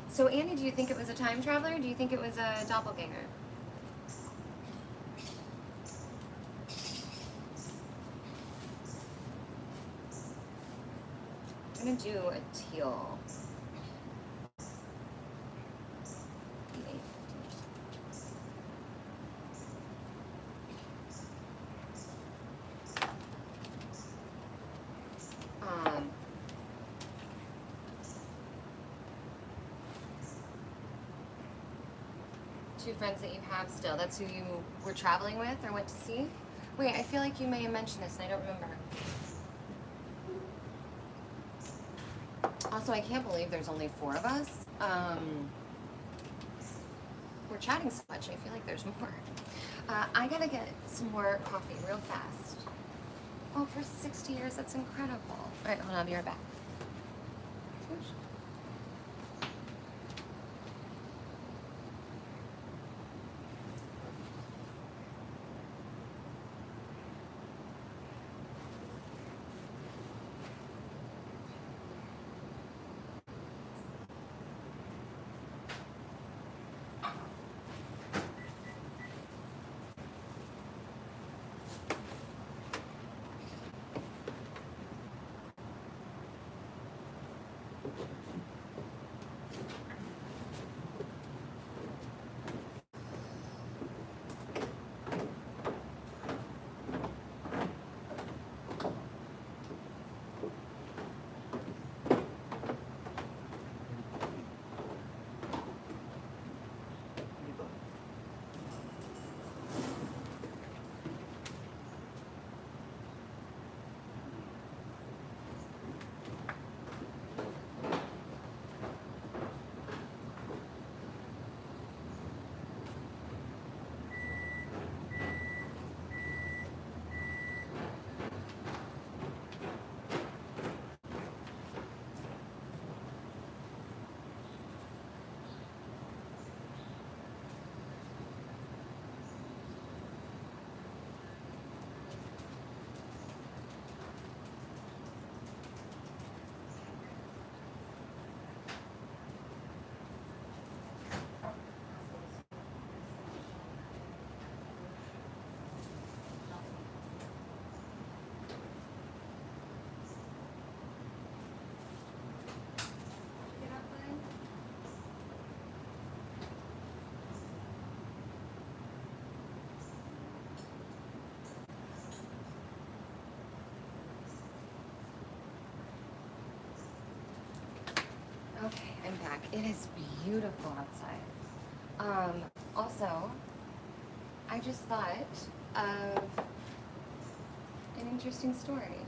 So Andy, do you think it was a time traveler, or do you think it was a doppelganger? I'm gonna do a teal. Two friends that you have still. That's who you were traveling with or went to see? Wait, I feel like you may have mentioned this and I don't remember. Also, I can't believe there's only 4 of us. We're chatting so much, I feel like there's more. I gotta get some more coffee real fast. Oh, for 60 years, that's incredible. All right, hold on, I'll be right back. back. It is beautiful outside. Also, I just thought of an interesting story.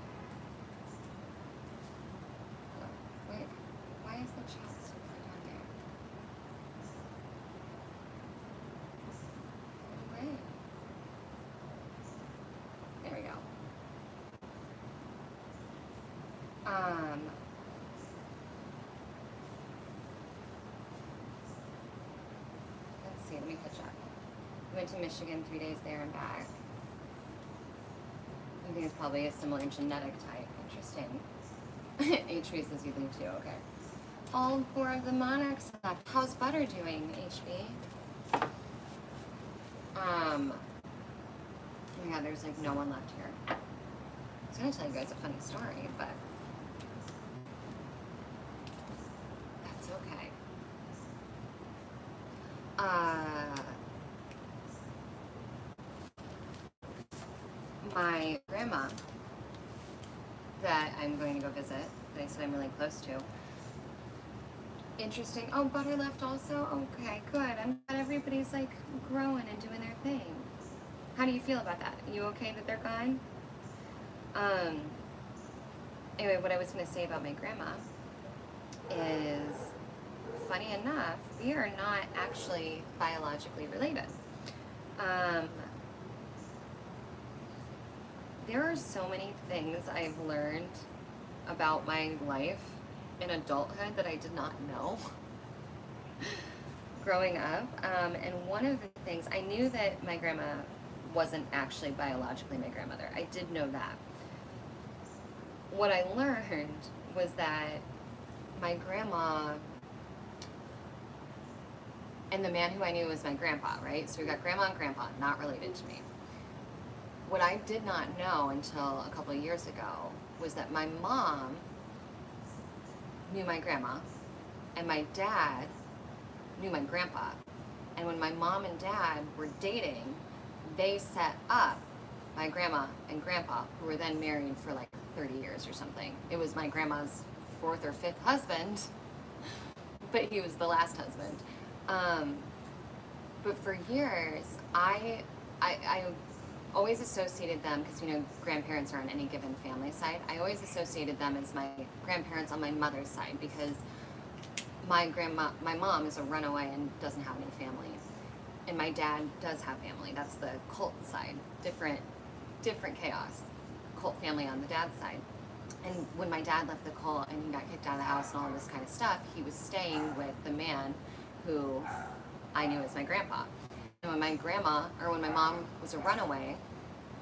Oh, wait, why is the chat still down there? Wait. There we go. Let's see, let me catch up. Went to Michigan 3 days there and back. I think it's probably a similar genetic type. Interesting. HB says you think too, okay. All 4 of the monarchs left. How's Butter doing, HB? Oh my god, there's like no one left here. I was gonna tell you guys a funny story, but that's okay. My grandma that I'm going to go visit, that I said I'm really close to. Interesting. Oh, Butter left also? Okay, good. I'm glad everybody's like growing and doing their thing. How do you feel about that? You okay that they're gone? Anyway, what I was going to say about my grandma is, funny enough, we are not actually biologically related. There are so many things I've learned about my life in adulthood that I did not know growing up. And one of the things, I knew that my grandma wasn't actually biologically my grandmother. I did know that. What I learned was that my grandma and the man who I knew was my grandpa, right? So we got grandma and grandpa, not related to me. What I did not know until a couple of years ago was that my mom knew my grandma and my dad knew my grandpa. And when my mom and dad were dating, they set up my grandma and grandpa, who were then married for like 30 years or something. It was my grandma's 4th or 5th husband, but he was the last husband. But for years, I always associated them, because you know grandparents are on any given family side, I always associated them as my grandparents on my mother's side, because my mom is a runaway and doesn't have any family, and my dad does have family. That's the cult side, different chaos. Cult family on the dad's side. And when my dad left the cult and he got kicked out of the house and all this kind of stuff, he was staying with the man who I knew as my grandpa. And when my mom was a runaway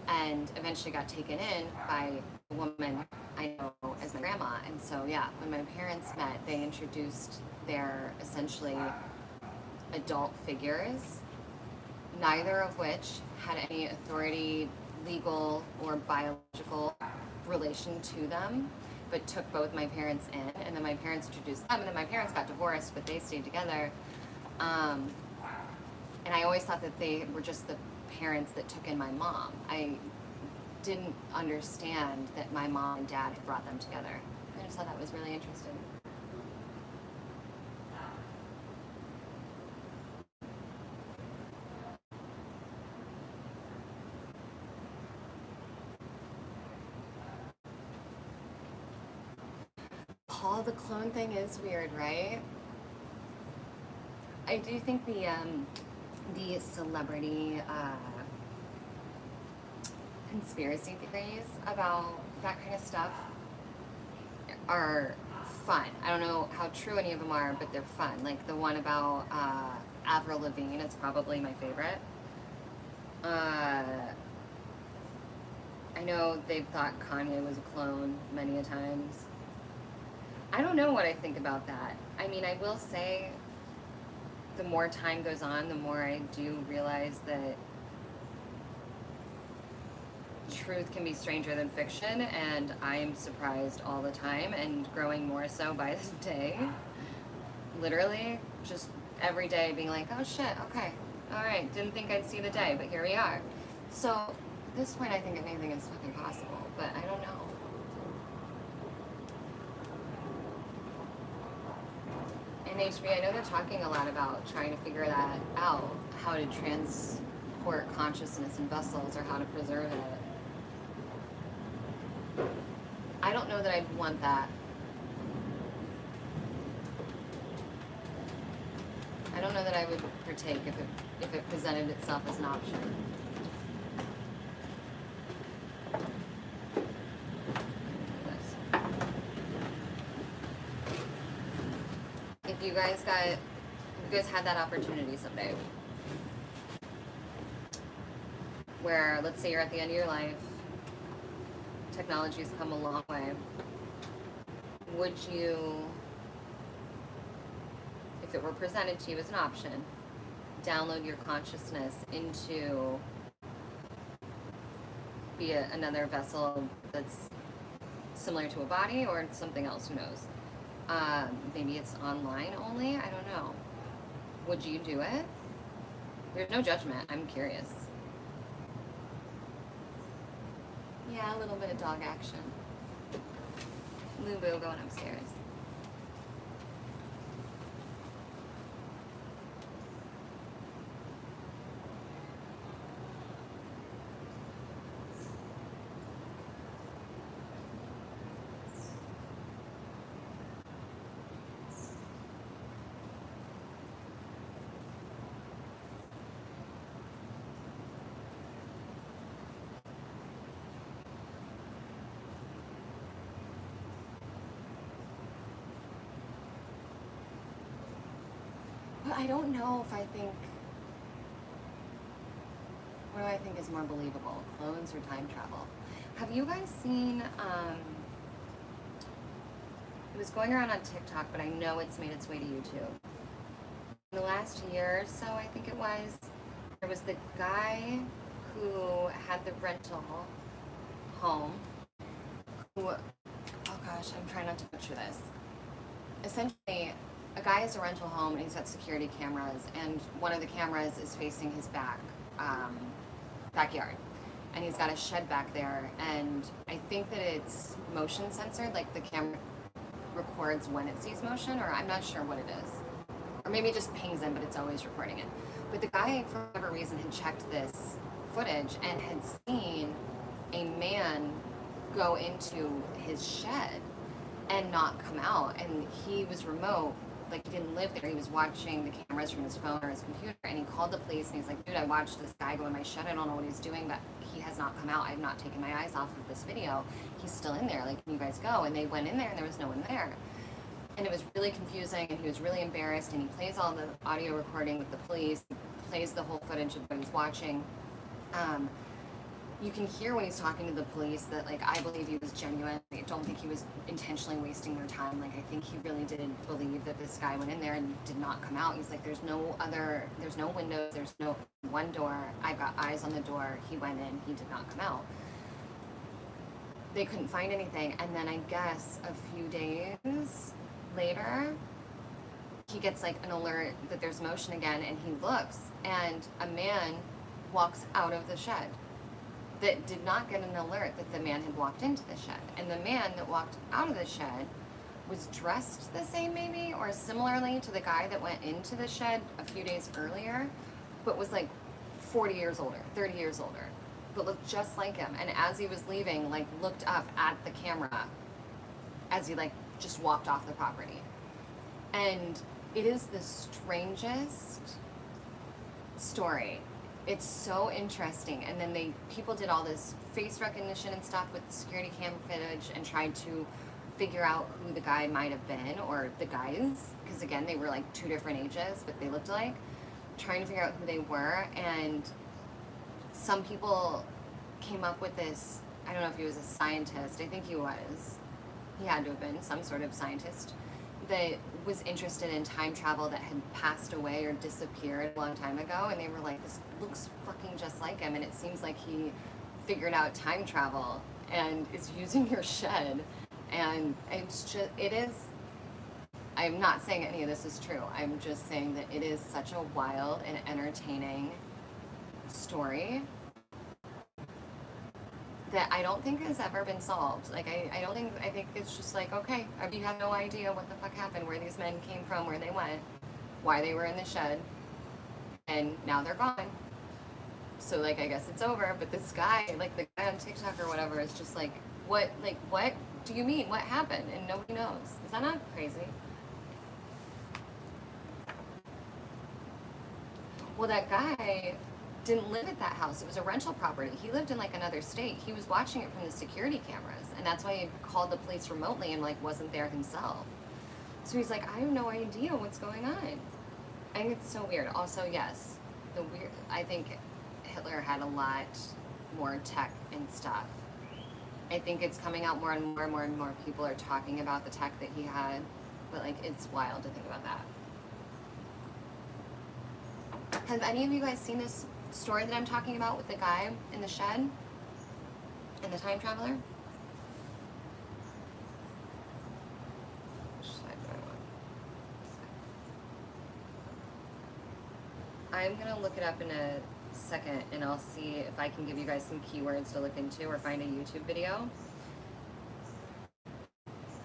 and eventually got taken in by a woman I know as my grandma. And so, yeah, when my parents met, they introduced their essentially adult figures, neither of which had any authority, legal or biological relation to them, but took both my parents in, and then my parents introduced them, and then my parents got divorced, but they stayed together. And I always thought that they were just the parents that took in my mom. I didn't understand that my mom and dad had brought them together. I just thought that was really interesting. Paul the clone thing is weird, right? I do think the celebrity conspiracy theories about that kind of stuff are fun. I don't know how true any of them are, but they're fun. Like the one about Avril Lavigne is probably my favorite. I know they've thought Kanye was a clone many a times. I don't know what I think about that. I mean, I will say the more time goes on, the more I do realize that truth can be stranger than fiction, and I am surprised all the time and growing more so by the day. Literally, just every day being like, oh shit, okay, all right, didn't think I'd see the day, but here we are. So at this point, I think anything is fucking possible, but I don't know. in HB, I know they're talking a lot about trying to figure that out, how to transport consciousness in vessels or how to preserve it. I don't know that I'd want that. I don't know that I would partake if it presented itself as an option. If you guys had that opportunity someday, where let's say you're at the end of your life, technology's come a long way, would you, if it were presented to you as an option, download your consciousness into be another vessel that's similar to a body or something else, who knows? Maybe it's online only, I don't know. Would you do it? There's no judgment, I'm curious. Yeah, a little bit of dog action. Lubu going upstairs. But I don't know if I think, what do I think is more believable, clones or time travel? Have you guys seen, it was going around on TikTok, but I know it's made its way to YouTube. In the last year or so, I think it was, there was the guy who had the rental home, who, oh gosh, I'm trying not to butcher this. Essentially, a guy has a rental home and he's got security cameras, and one of the cameras is facing his backyard. And he's got a shed back there, and I think that it's motion censored, like the camera records when it sees motion, or I'm not sure what it is. Or maybe it just pings in, but it's always recording it. But the guy, for whatever reason, had checked this footage and had seen a man go into his shed and not come out. And he was remote, like he didn't live there. He was watching the cameras from his phone or his computer, and he called the police and he's like, dude, I watched this guy go in my shed. I don't know what he's doing, but he has not come out. I have not taken my eyes off of this video. He's still in there. Like, can you guys go? And they went in there and there was no one there. And it was really confusing, and he was really embarrassed, and he plays all the audio recording with the police, plays the whole footage of what he's watching. You can hear when he's talking to the police that, like, I believe he was genuine. I don't think he was intentionally wasting their time. Like, I think he really did believe that this guy went in there and did not come out. He's like, there's no windows, there's no one door. I've got eyes on the door. He went in, he did not come out. They couldn't find anything. And then I guess a few days later, he gets like an alert that there's motion again, and he looks, and a man walks out of the shed that did not get an alert that the man had walked into the shed. And the man that walked out of the shed was dressed the same, maybe, or similarly to the guy that went into the shed a few days earlier, but was like 40 years older, 30 years older, but looked just like him. And as he was leaving, like, looked up at the camera as he like just walked off the property. And it is the strangest story. It's so interesting. And then people did all this face recognition and stuff with the security cam footage and tried to figure out who the guy might have been, or the guys, because again, they were like two different ages, but they looked alike, trying to figure out who they were. And some people came up with this, I don't know if he was a scientist, I think he was. He had to have been some sort of scientist that was interested in time travel that had passed away or disappeared a long time ago, and they were like, this looks fucking just like him, and it seems like he figured out time travel and is using your shed. And it's just, it is, I'm not saying any of this is true, I'm just saying that it is such a wild and entertaining story. that I don't think has ever been solved. Like, I think it's just like, okay, you have no idea what the fuck happened, where these men came from, where they went, why they were in the shed, and now they're gone. So, like, I guess it's over. But this guy, like, the guy on TikTok or whatever, is just like, what do you mean? What happened? And nobody knows. Is that not crazy? Well, that guy didn't live at that house. It was a rental property. He lived in like another state. He was watching it from the security cameras, and that's why he called the police remotely and like wasn't there himself. So he's like, I have no idea what's going on. I think it's so weird. Also, yes, I think Hitler had a lot more tech and stuff. I think it's coming out more and more and more and more people are talking about the tech that he had, but like it's wild to think about that. Have any of you guys seen this story that I'm talking about with the guy in the shed and the time traveler? Which side do I want? I'm gonna look it up in a second and I'll see if I can give you guys some keywords to look into or find a YouTube video.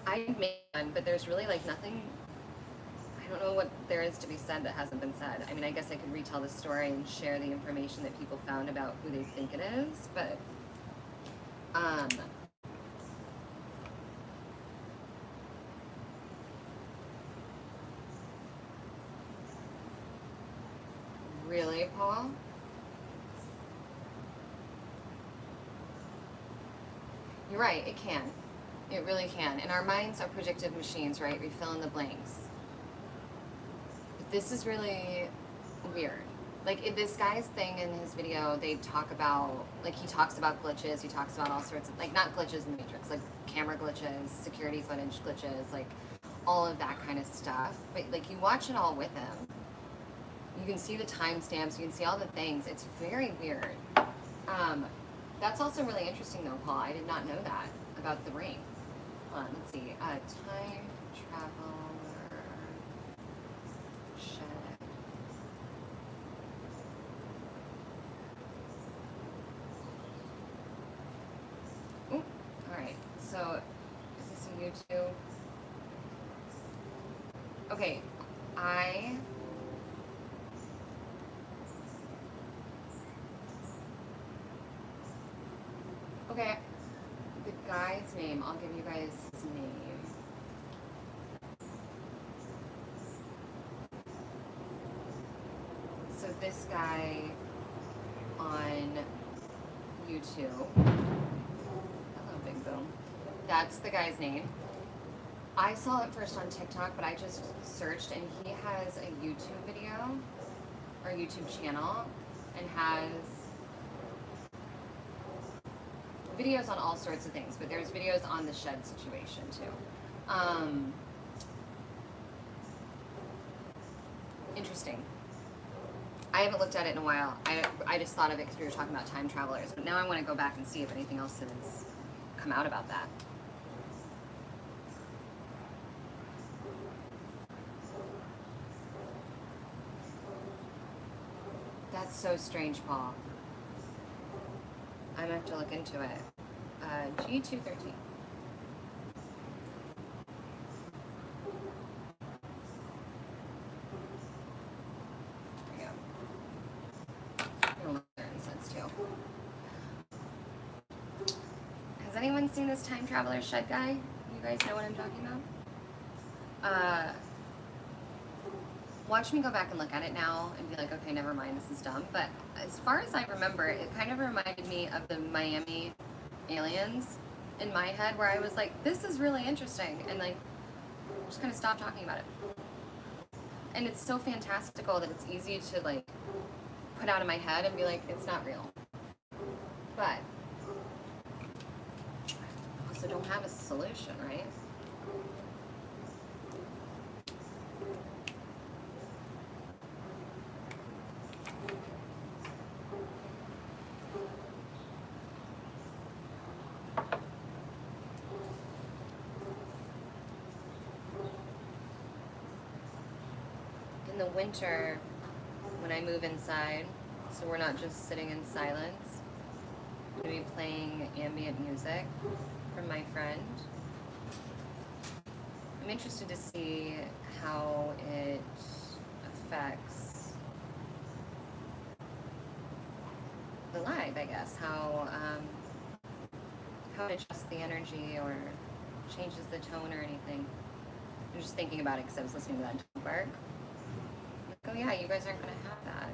I made one, but there's really like nothing. I don't know what there is to be said that hasn't been said. I mean, I guess I could retell the story and share the information that people found about who they think it is, but really, Paul? You're right, it can. It really can. And our minds are predictive machines, right? We fill in the blanks. This is really weird. Like this guy's thing in his video, they talk about, like he talks about glitches, he talks about all sorts of, like not glitches in the Matrix, like camera glitches, security footage glitches, like all of that kind of stuff. But like you watch it all with him. You can see the timestamps, you can see all the things. It's very weird. That's also really interesting though, Paul. I did not know that about the ring. Hold on, let's see. Time travel. So, is this a YouTube? Okay, okay, the guy's name, I'll give you guys his name. So this guy on YouTube, hello Big Boom. That's the guy's name. I saw it first on TikTok, but I just searched and he has a YouTube video or YouTube channel and has videos on all sorts of things, but there's videos on the shed situation too. Interesting. I haven't looked at it in a while. I just thought of it because we were talking about time travelers, but now I want to go back and see if anything else has come out about that. That's so strange, Paul. I'm gonna have to look into it. G213. There you go. I'm gonna look at incense too. Has anyone seen this time traveler shed guy? You guys know what I'm talking about? Watch me go back and look at it now and be like, okay, never mind, this is dumb. But as far as I remember, it kind of reminded me of the Miami aliens in my head, where I was like, this is really interesting, and like just kind of stopped talking about it. And it's so fantastical that it's easy to like put out of my head and be like, it's not real. But I also don't have a solution, right? In the winter, when I move inside, so we're not just sitting in silence, I'm going to be playing ambient music from my friend. I'm interested to see how it affects the live, I guess. How it adjusts the energy or changes the tone or anything. I'm just thinking about it because I was listening to that dog bark. Like, oh yeah, you guys aren't going to have that.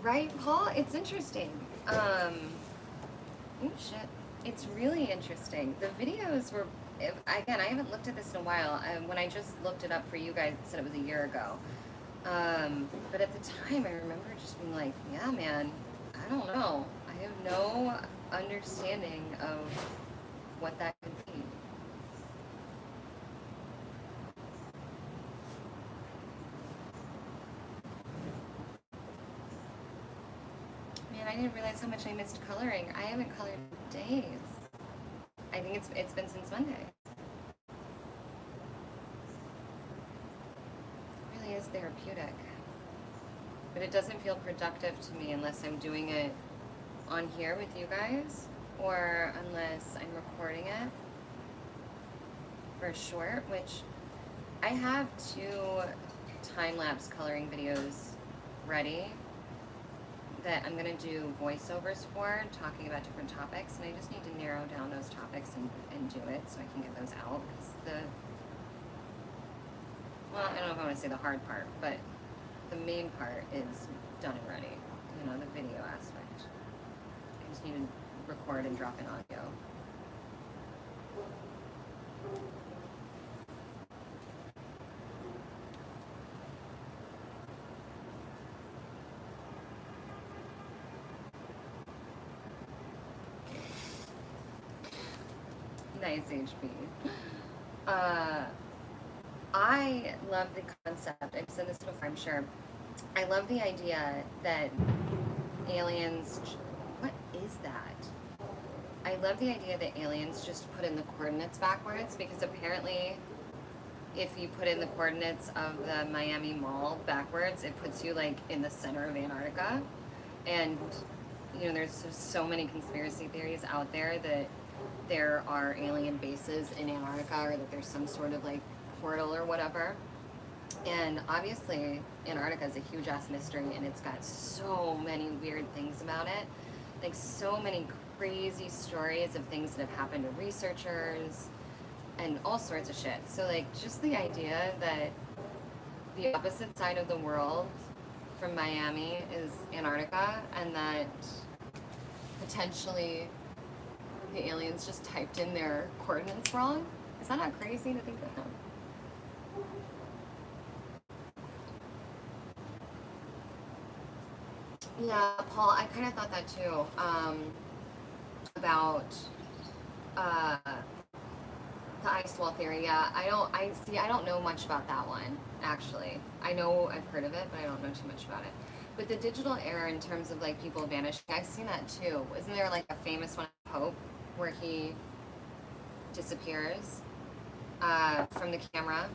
Right, Paul? It's interesting. Oh shit. It's really interesting. The videos were, again, I haven't looked at this in a while. When I just looked it up for you guys, it said it was a year ago. But at the time, I remember just being like, yeah, man, I don't know. I have no understanding of what that could be. Man, I didn't realize how much I missed coloring. I haven't colored in days. I think it's been since Monday. It really is therapeutic. But it doesn't feel productive to me unless I'm doing it on here with you guys or unless I'm recording it for a short, which I have 2 time-lapse coloring videos ready that I'm going to do voiceovers for, talking about different topics, and I just need to narrow down those topics and do it so I can get those out, because well, I don't know if I want to say the hard part, but the main part is done and ready, you know, the video aspect. I just need to record and drop in audio. Nice, HP. I love the concept. I've said this before, I'm sure. I love the idea that aliens... What is that? I love the idea that aliens just put in the coordinates backwards, because apparently if you put in the coordinates of the Miami Mall backwards, it puts you like in the center of Antarctica. And, you know, there's so many conspiracy theories out there that there are alien bases in Antarctica, or that there's some sort of like portal or whatever. And obviously Antarctica is a huge ass mystery, and it's got so many weird things about it, like so many crazy stories of things that have happened to researchers and all sorts of shit. So like just the idea that the opposite side of the world from Miami is Antarctica, and that potentially the aliens just typed in their coordinates wrong. Is that not crazy to think of? Yeah, Paul, I kind of thought that too, about the ice wall theory. Yeah, I don't know much about that one, actually. I know I've heard of it, but I don't know too much about it. But the digital era, in terms of like people vanishing, I've seen that too. Isn't there like a famous one, Pope, where he disappears from the camera?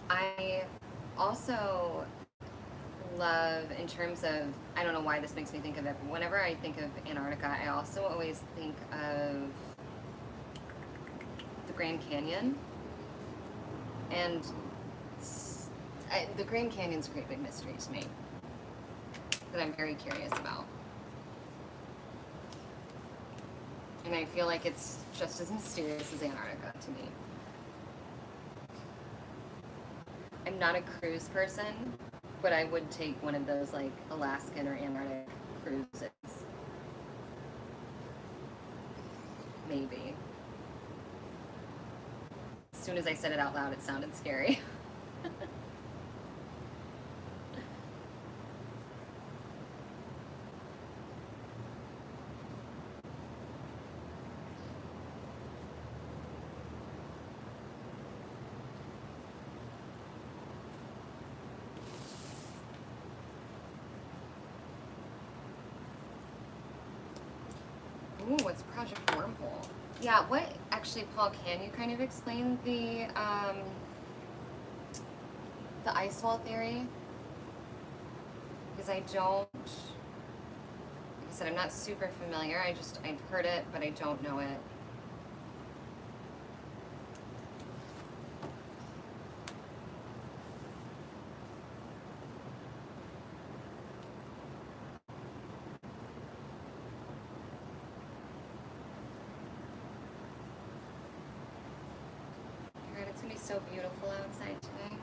I also love, in terms of, I don't know why this makes me think of it, but whenever I think of Antarctica, I also always think of the Grand Canyon. And the Grand Canyon's a great big mystery to me that I'm very curious about. And I feel like it's just as mysterious as Antarctica to me. I'm not a cruise person, but I would take one of those like Alaskan or Antarctic cruises. Maybe. As soon as I said it out loud, it sounded scary. Ooh, what's Project Wormhole? Yeah, what? Actually, Paul, can you kind of explain the ice wall theory? Because I don't, like I said, I'm not super familiar. I've heard it, but I don't know it. Alright, it's gonna be so beautiful outside today.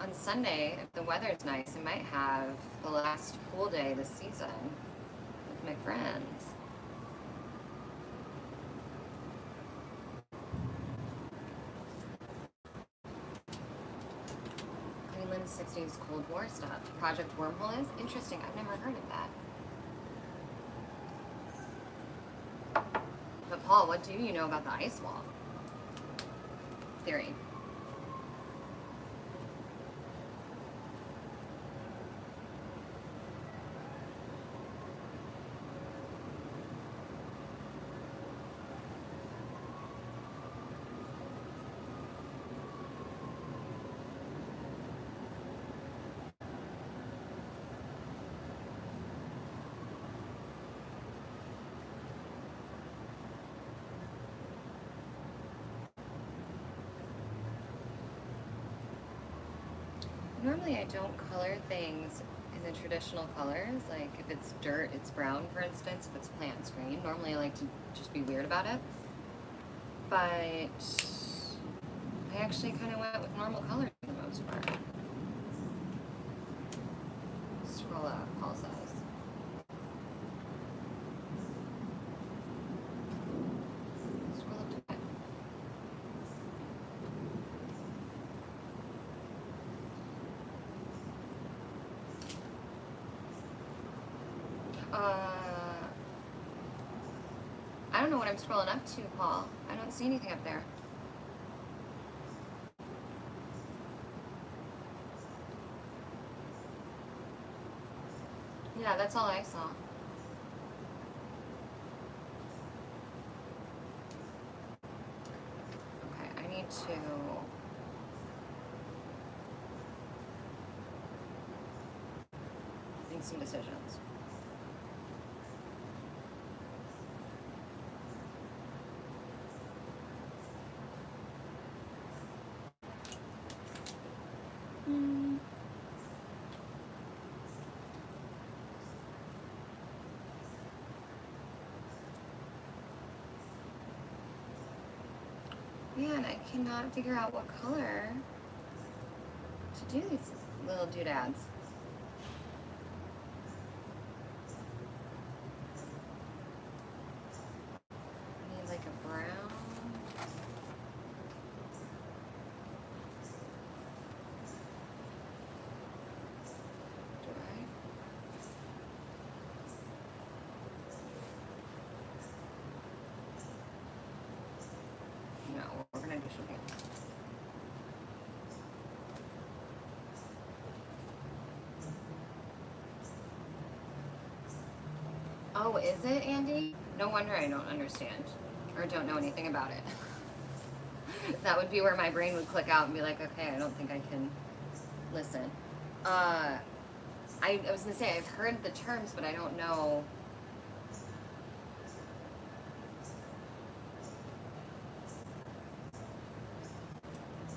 On Sunday, if the weather's nice, I might have the last pool day this season with my friends. Greenland 60s Cold War stuff. Project Wormhole is interesting. I've never heard of that. But Paul, what do you know about the ice wall theory? Normally I don't color things in the traditional colors, like if it's dirt, it's brown, for instance, if it's plant, it's green. Normally I like to just be weird about it. But I actually kind of went with normal colors for the most part. Scroll up, Paul says. Scroll up to it. I don't know what I'm scrolling up to, Paul. I don't see anything up there. Yeah, that's all I saw. Okay, I need to... make some decisions. Man, I cannot figure out what color to do these little doodads. I need like a brown. Do I? No, we're gonna do something. Oh, is it, Andy? No wonder I don't understand or don't know anything about it. That would be where my brain would click out and be like, okay, I don't think I can listen. I was gonna say I've heard the terms, but I don't know.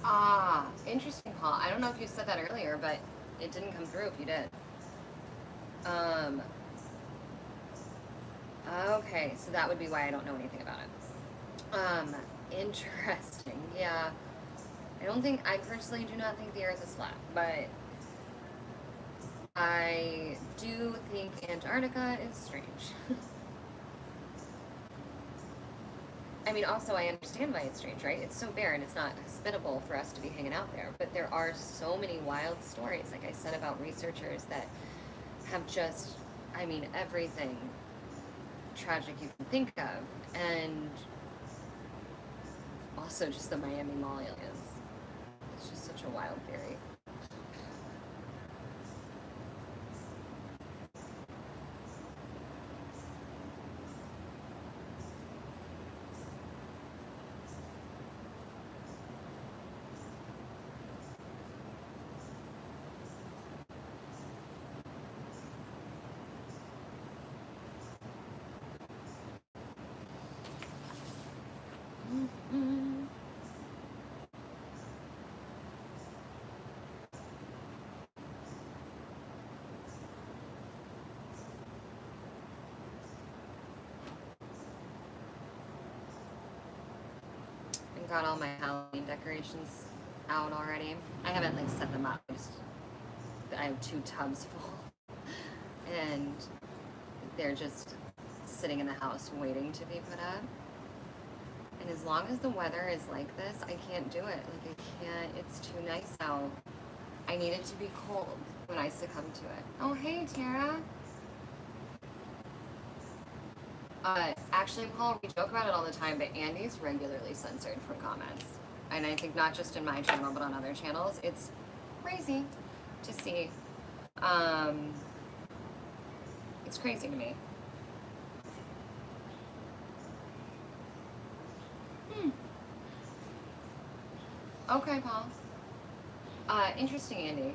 Ah, interesting, Paul. I don't know if you said that earlier, but it didn't come through if you did. Okay, so that would be why I don't know anything about it. Interesting. Yeah. I personally do not think the Earth is flat, but I do think Antarctica is strange. I mean, also, I understand why it's strange, right? It's so bare and it's not hospitable for us to be hanging out there. But there are so many wild stories, like I said, about researchers that have just, I mean, everything tragic you can think of. And also just the Miami Mall aliens. It's just such a wild theory. And got all my Halloween decorations out already. I haven't like set them up. I have 2 tubs full, and they're just sitting in the house waiting to be put up. And as long as the weather is like this, I can't do it. Like I can't, it's too nice out. I need it to be cold when I succumb to it. Oh, hey, Tara. Actually, Paul, we joke about it all the time, but Andy's regularly censored from comments. And I think not just in my channel, but on other channels. It's crazy to see. It's crazy to me. Okay, Paul. Interesting, Andy.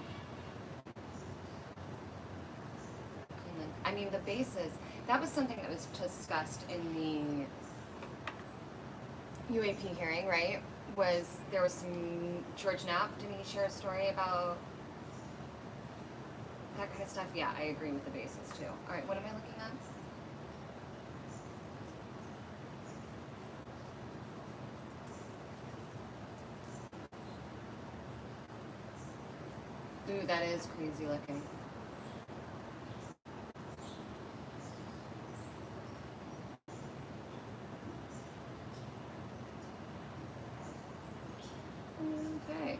I mean, the bases, that was something that was discussed in the UAP hearing, right? There was some, George Knapp, didn't he share a story about that kind of stuff? Yeah, I agree with the bases too. All right, what am I looking at? Dude, that is crazy looking. Okay.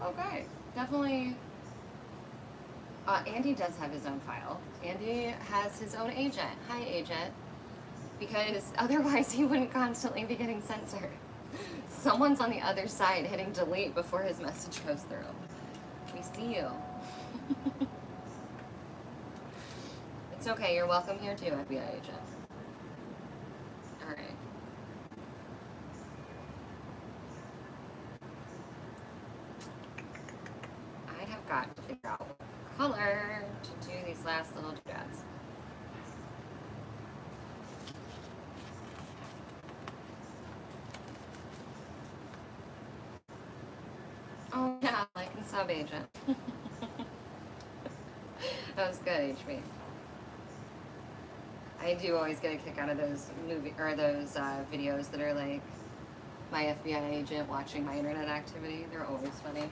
Okay, definitely. Andy does have his own file. Andy has his own agent. Hi, agent. Because otherwise he wouldn't constantly be getting censored. Someone's on the other side hitting delete before his message goes through. We see you. It's okay, you're welcome here too, FBI agent. Alright. I have got to figure out what color to do these last little doodads. Oh yeah, like and sub agent. That was good, HB. I do always get a kick out of those videos that are like my FBI agent watching my internet activity. They're always funny.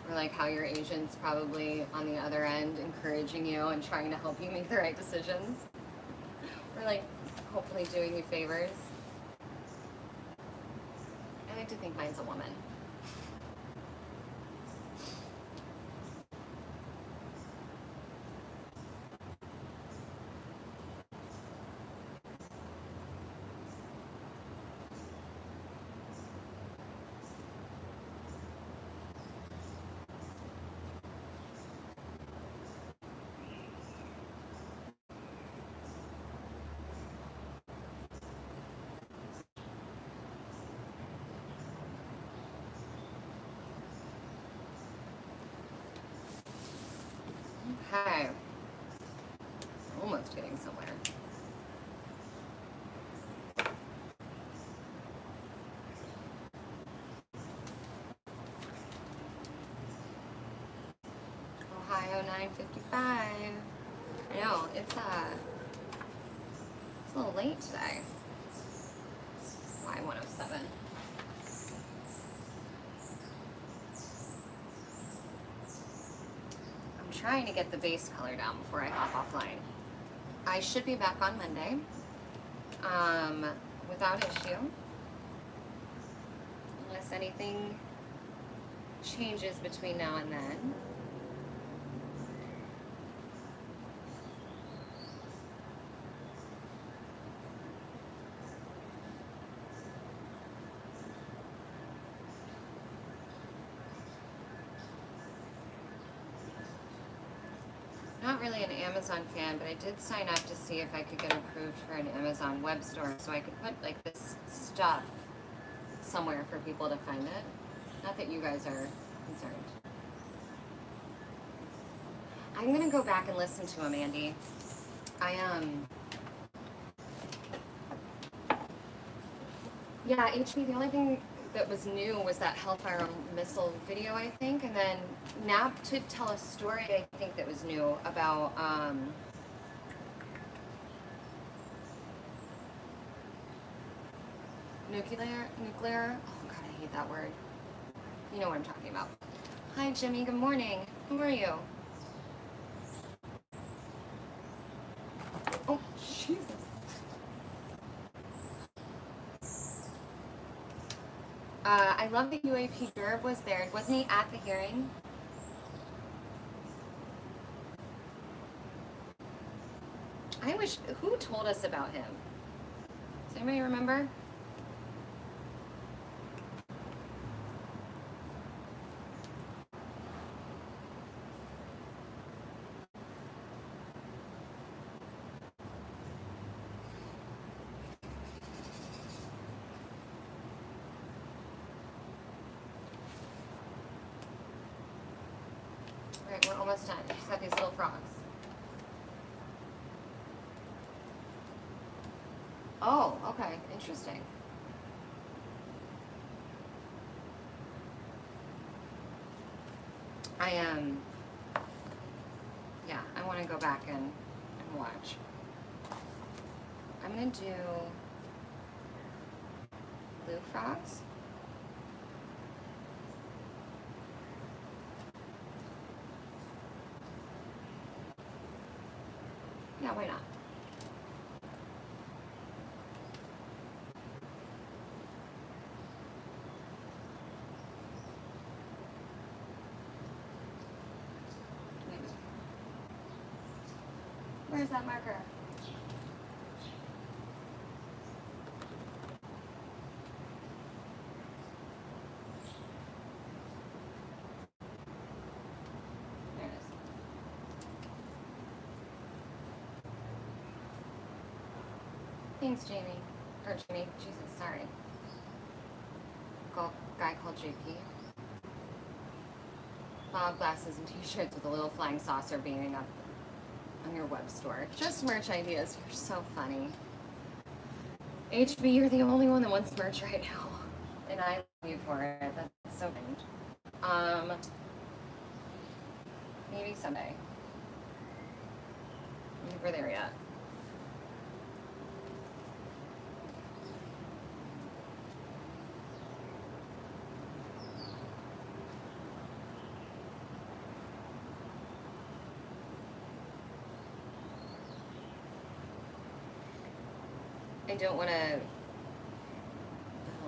Or like how your agent's probably on the other end encouraging you and trying to help you make the right decisions. Or like hopefully doing you favors. I like to think mine's a woman. Okay. Almost getting somewhere. Ohio 9:55. I know, it's a little late today. Why 107? Trying to get the base color down before I hop offline. I should be back on Monday without issue, unless anything changes between now and then. Not really an Amazon fan, but I did sign up to see if I could get approved for an Amazon web store so I could put like this stuff somewhere for people to find it. Not that you guys are concerned. I'm gonna go back and listen to him, Andy. Yeah, HB, the only thing that was new was that Hellfire missile video, I think, and then Nap to tell a story, I think, that was new about, nuclear, oh god, I hate that word. You know what I'm talking about. Hi, Jimmy, good morning. How are you? Oh, Jesus. I love that UAP Derb was there. Wasn't he at the hearing? I wish, who told us about him? Does anybody remember? Alright, we're almost done. Just got these little frogs. Oh, okay, interesting. Yeah, I want to go back and watch. I'm going to do blue frogs. Yeah, why not? Where's that marker? There it is. Thanks, Jamie. Or Jimmy. Jesus, sorry. Guy called JP. Bob glasses and t-shirts with a little flying saucer beaming up on your web store. Just merch ideas. You're so funny. HB, you're the only one that wants merch right now. And I love you for it. That's so kind. Maybe someday. I don't think we're there yet. I don't want to,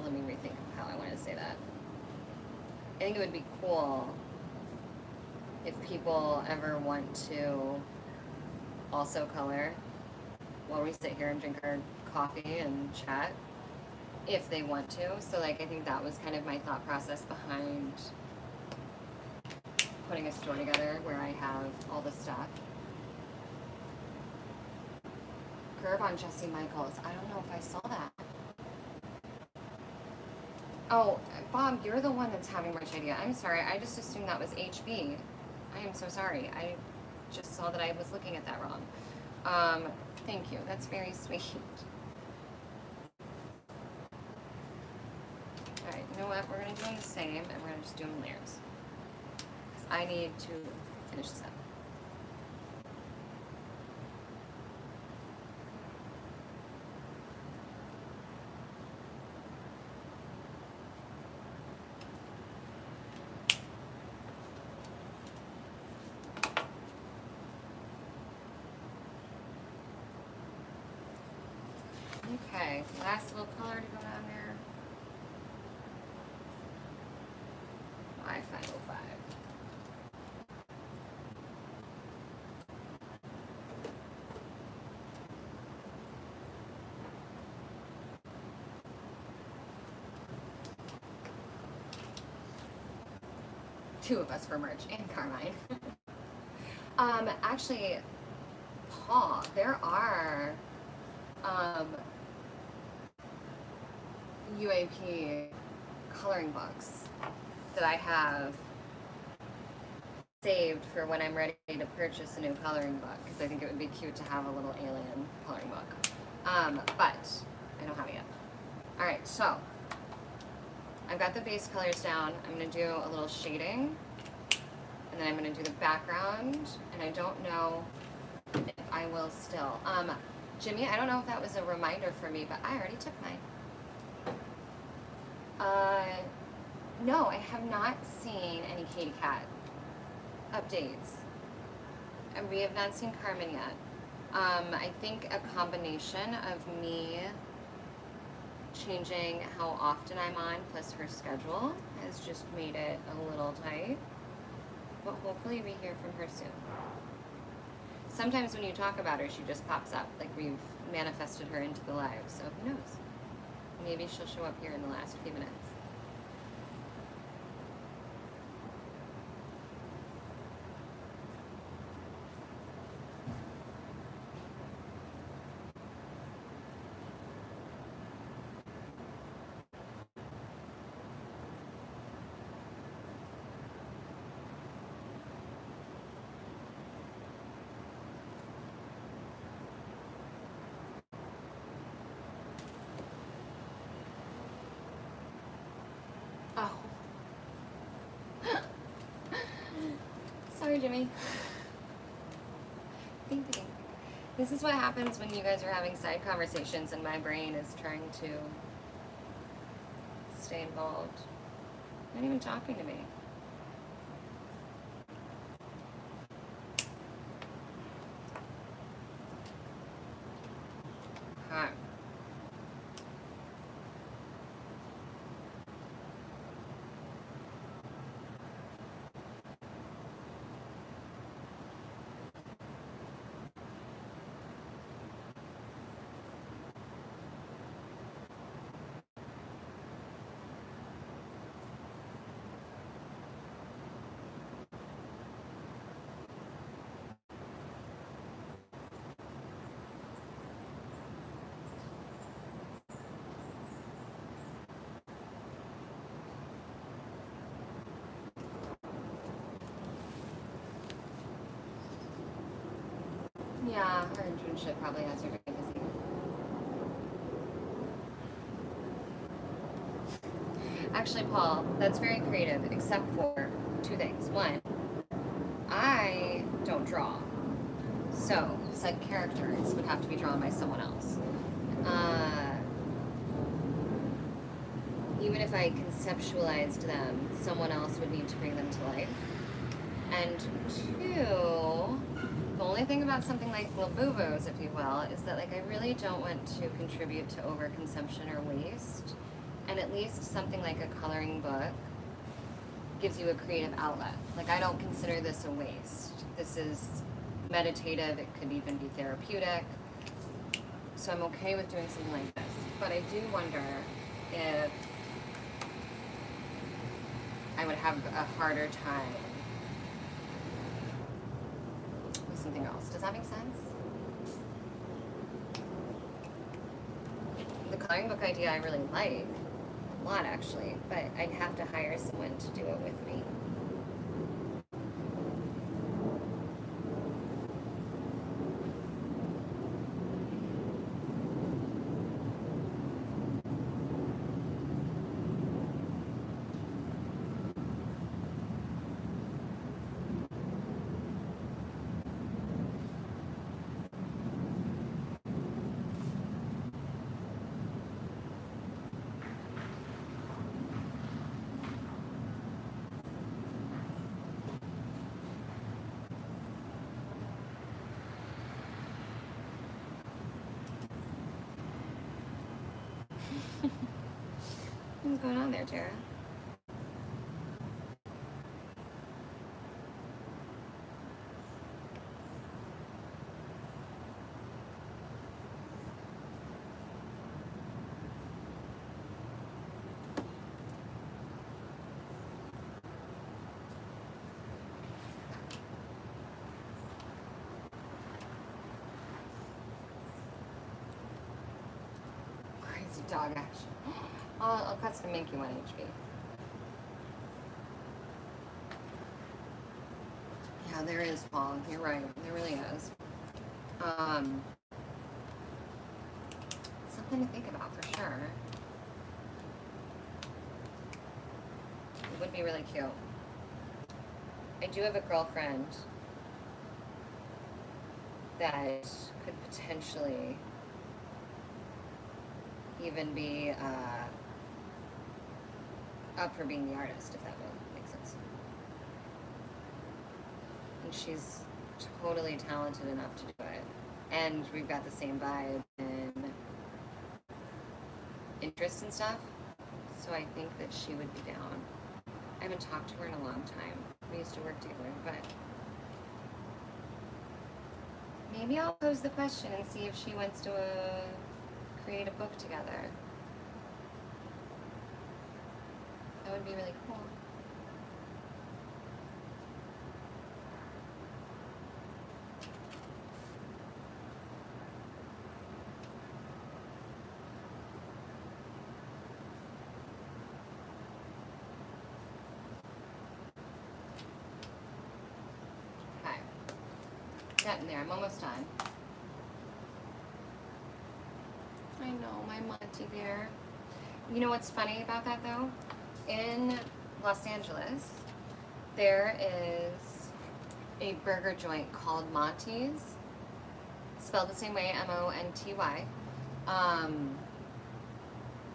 let me rethink how I want to say that. I think it would be cool if people ever want to also color while we sit here and drink our coffee and chat, if they want to. So like, I think that was kind of my thought process behind putting a store together where I have all the stuff. Curb on Jesse Michaels. I don't know if I saw that. Oh, Bob, you're the one that's having merch idea. I'm sorry. I just assumed that was HB. I am so sorry. I just saw that I was looking at that wrong. Thank you. That's very sweet. Alright, you know what? We're going to do them the same, and we're going to just do them in layers. Because I need to finish this up. Okay, last little color to go down there. I-505. Two of us for merch, and Carmine. Actually, Paul, there are UAP coloring books that I have saved for when I'm ready to purchase a new coloring book, because I think it would be cute to have a little alien coloring book. But I don't have it yet. All right, so I've got the base colors down. I'm gonna do a little shading, and then I'm gonna do the background, and I don't know if I will still. Jimmy, I don't know if that was a reminder for me, but I already took mine. No, I have not seen any Katie Cat updates. And we have not seen Carmen yet. I think a combination of me changing how often I'm on plus her schedule has just made it a little tight. But hopefully we hear from her soon. Sometimes when you talk about her, she just pops up. Like we've manifested her into the live, so who knows? Maybe she'll show up here in the last few minutes. Oh. Sorry, Jimmy. Think, think. This is what happens when you guys are having side conversations and my brain is trying to stay involved. Not even talking to me. Huh. Yeah, her internship probably has her very busy. Actually, Paul, that's very creative, except for two things. One, I don't draw. So, said characters would have to be drawn by someone else. Even if I conceptualized them, someone else would need to bring them to life. And two, the only thing about something like Labubu's, if you will, is that like I really don't want to contribute to overconsumption or waste. And at least something like a coloring book gives you a creative outlet. Like I don't consider this a waste. This is meditative, it could even be therapeutic. So I'm okay with doing something like this. But I do wonder if I would have a harder time with something else. Does that make sense? The coloring book idea I really like, a lot actually, but I'd have to hire someone to do it with me. What's going on there, Tara? Crazy dog action. I'll custom make you one, HB. Yeah, there is, Paul. You're right. There really is. Something to think about for sure. It would be really cute. I do have a girlfriend that could potentially even be up for being the artist, if that would make sense. And she's totally talented enough to do it. And we've got the same vibe and interest and stuff. So I think that she would be down. I haven't talked to her in a long time. We used to work together, but maybe I'll pose the question and see if she wants to create a book together. That would be really cool. Okay. Getting there. I'm almost done. I know, my Monty bear. You know what's funny about that though? In Los Angeles, there is a burger joint called Monty's, spelled the same way, M-O-N-T-Y.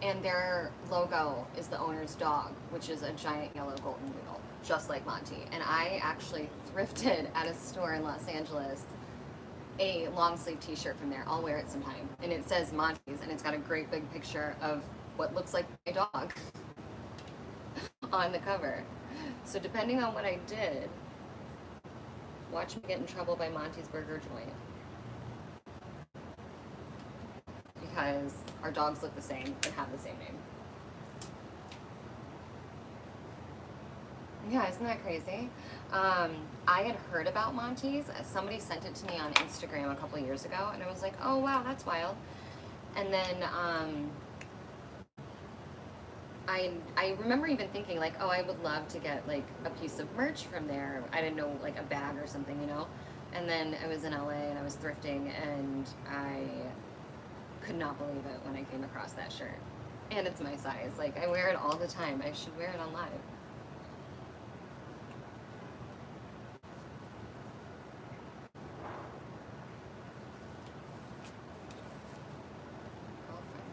And their logo is the owner's dog, which is a giant yellow golden doodle, just like Monty. And I actually thrifted at a store in Los Angeles a long sleeve t-shirt from there. I'll wear it sometime. And it says Monty's, and it's got a great big picture of what looks like my dog on the cover. So depending on what I did, watch me get in trouble by Monty's Burger Joint. Because our dogs look the same and have the same name. Yeah, isn't that crazy? I had heard about Monty's. Somebody sent it to me on Instagram a couple of years ago, and I was like, oh wow, that's wild. And then I remember even thinking like, oh, I would love to get like a piece of merch from there. I didn't know, like a bag or something, you know? And then I was in LA and I was thrifting, and I could not believe it when I came across that shirt. And it's my size. Like, I wear it all the time. I should wear it on live.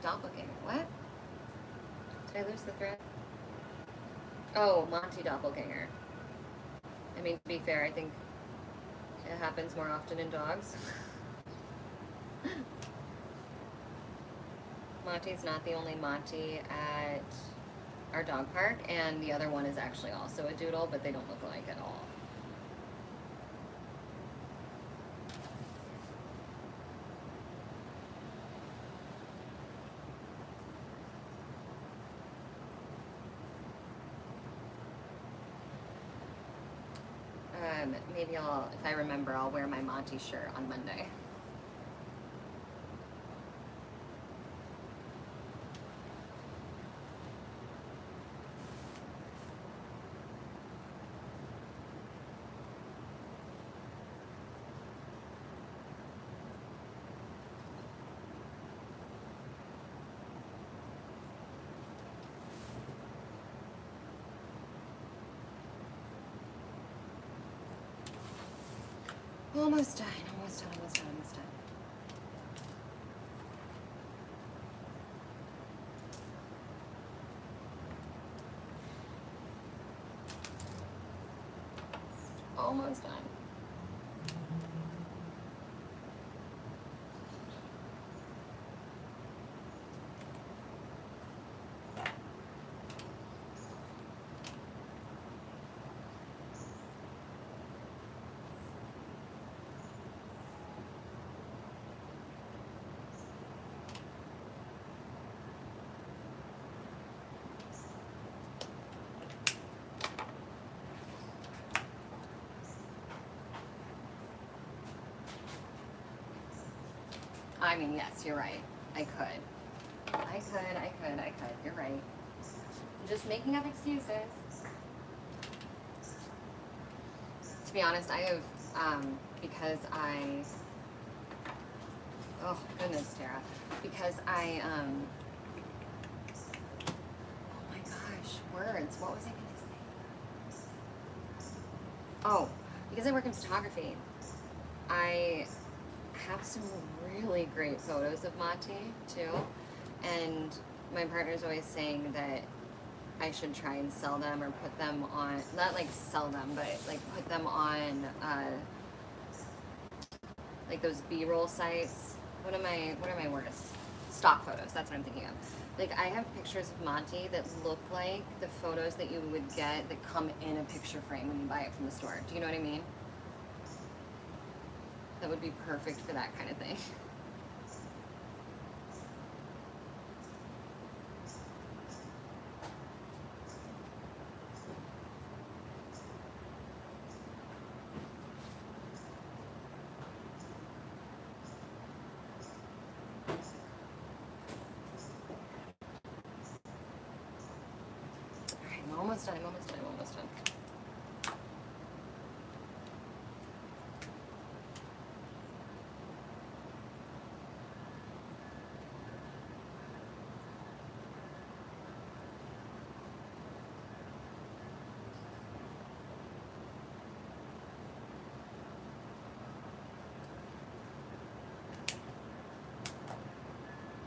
Doppelganger. What? Did I lose the thread? Oh, Monty Doppelganger. I mean, to be fair, I think it happens more often in dogs. Monty's not the only Monty at our dog park, and the other one is actually also a doodle, but they don't look alike at all. Maybe I'll, if I remember, I'll wear my Monty shirt on Monday. Almost done, almost done, almost done, almost done. Almost done. I mean, yes, you're right. I could. You're right. I'm just making up excuses. To be honest, I have, because oh goodness, Tara, because oh my gosh, words, what was I gonna say? Oh, because I work in photography, I have some really great photos of Monty too, and my partner's always saying that I should try and sell them or put them on, not like sell them, but like put them on like those B-roll sites. What are my words? Stock photos, that's what I'm thinking of. Like I have pictures of Monty that look like the photos that you would get that come in a picture frame when you buy it from the store. Do you know what I mean? That would be perfect for that kind of thing. I'm almost done.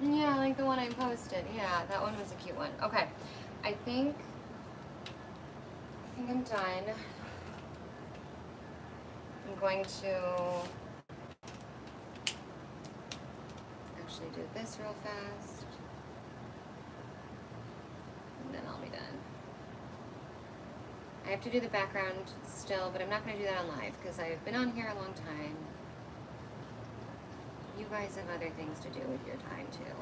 Yeah, like the one I posted. Yeah, that one was a cute one. Okay, I think I'm done. I'm going to actually do this real fast, and then I'll be done. I have to do the background still, but I'm not going to do that on live because I've been on here a long time. You guys have other things to do with your time too.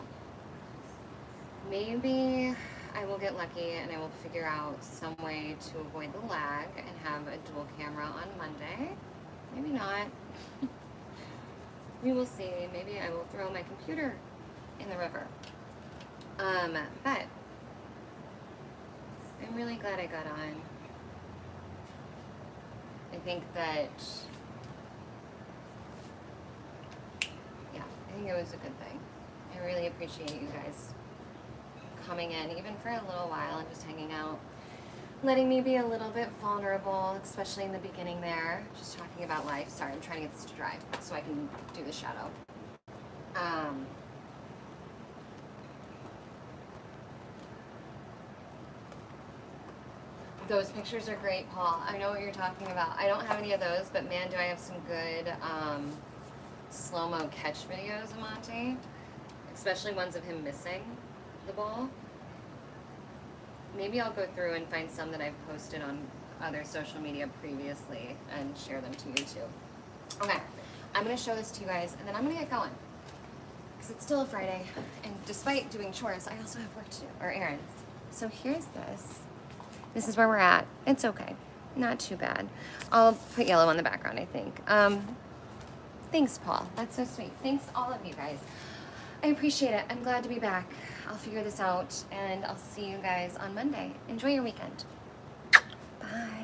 Maybe I will get lucky and I will figure out some way to avoid the lag and have a dual camera on Monday. Maybe not. We will see. Maybe I will throw my computer in the river. But I'm really glad I got on. I think that, yeah, I think it was a good thing. I really appreciate you guys coming in, even for a little while and just hanging out, letting me be a little bit vulnerable, especially in the beginning there, just talking about life. Sorry, I'm trying to get this to dry so I can do the shadow. Those pictures are great, Paul. I know what you're talking about. I don't have any of those, but man, do I have some good slow-mo catch videos of Monty, especially ones of him missing the ball. Maybe I'll go through and find some that I've posted on other social media previously and share them to you too. Okay, I'm gonna show this to you guys and then I'm gonna get going because it's still a Friday, and despite doing chores, I also have work to do, or errands. So here's this. This is where we're at. It's okay, not too bad. I'll put yellow on the background, I think. Thanks, Paul. That's so sweet. Thanks, all of you guys. I appreciate it. I'm glad to be back. I'll figure this out, and I'll see you guys on Monday. Enjoy your weekend. Bye.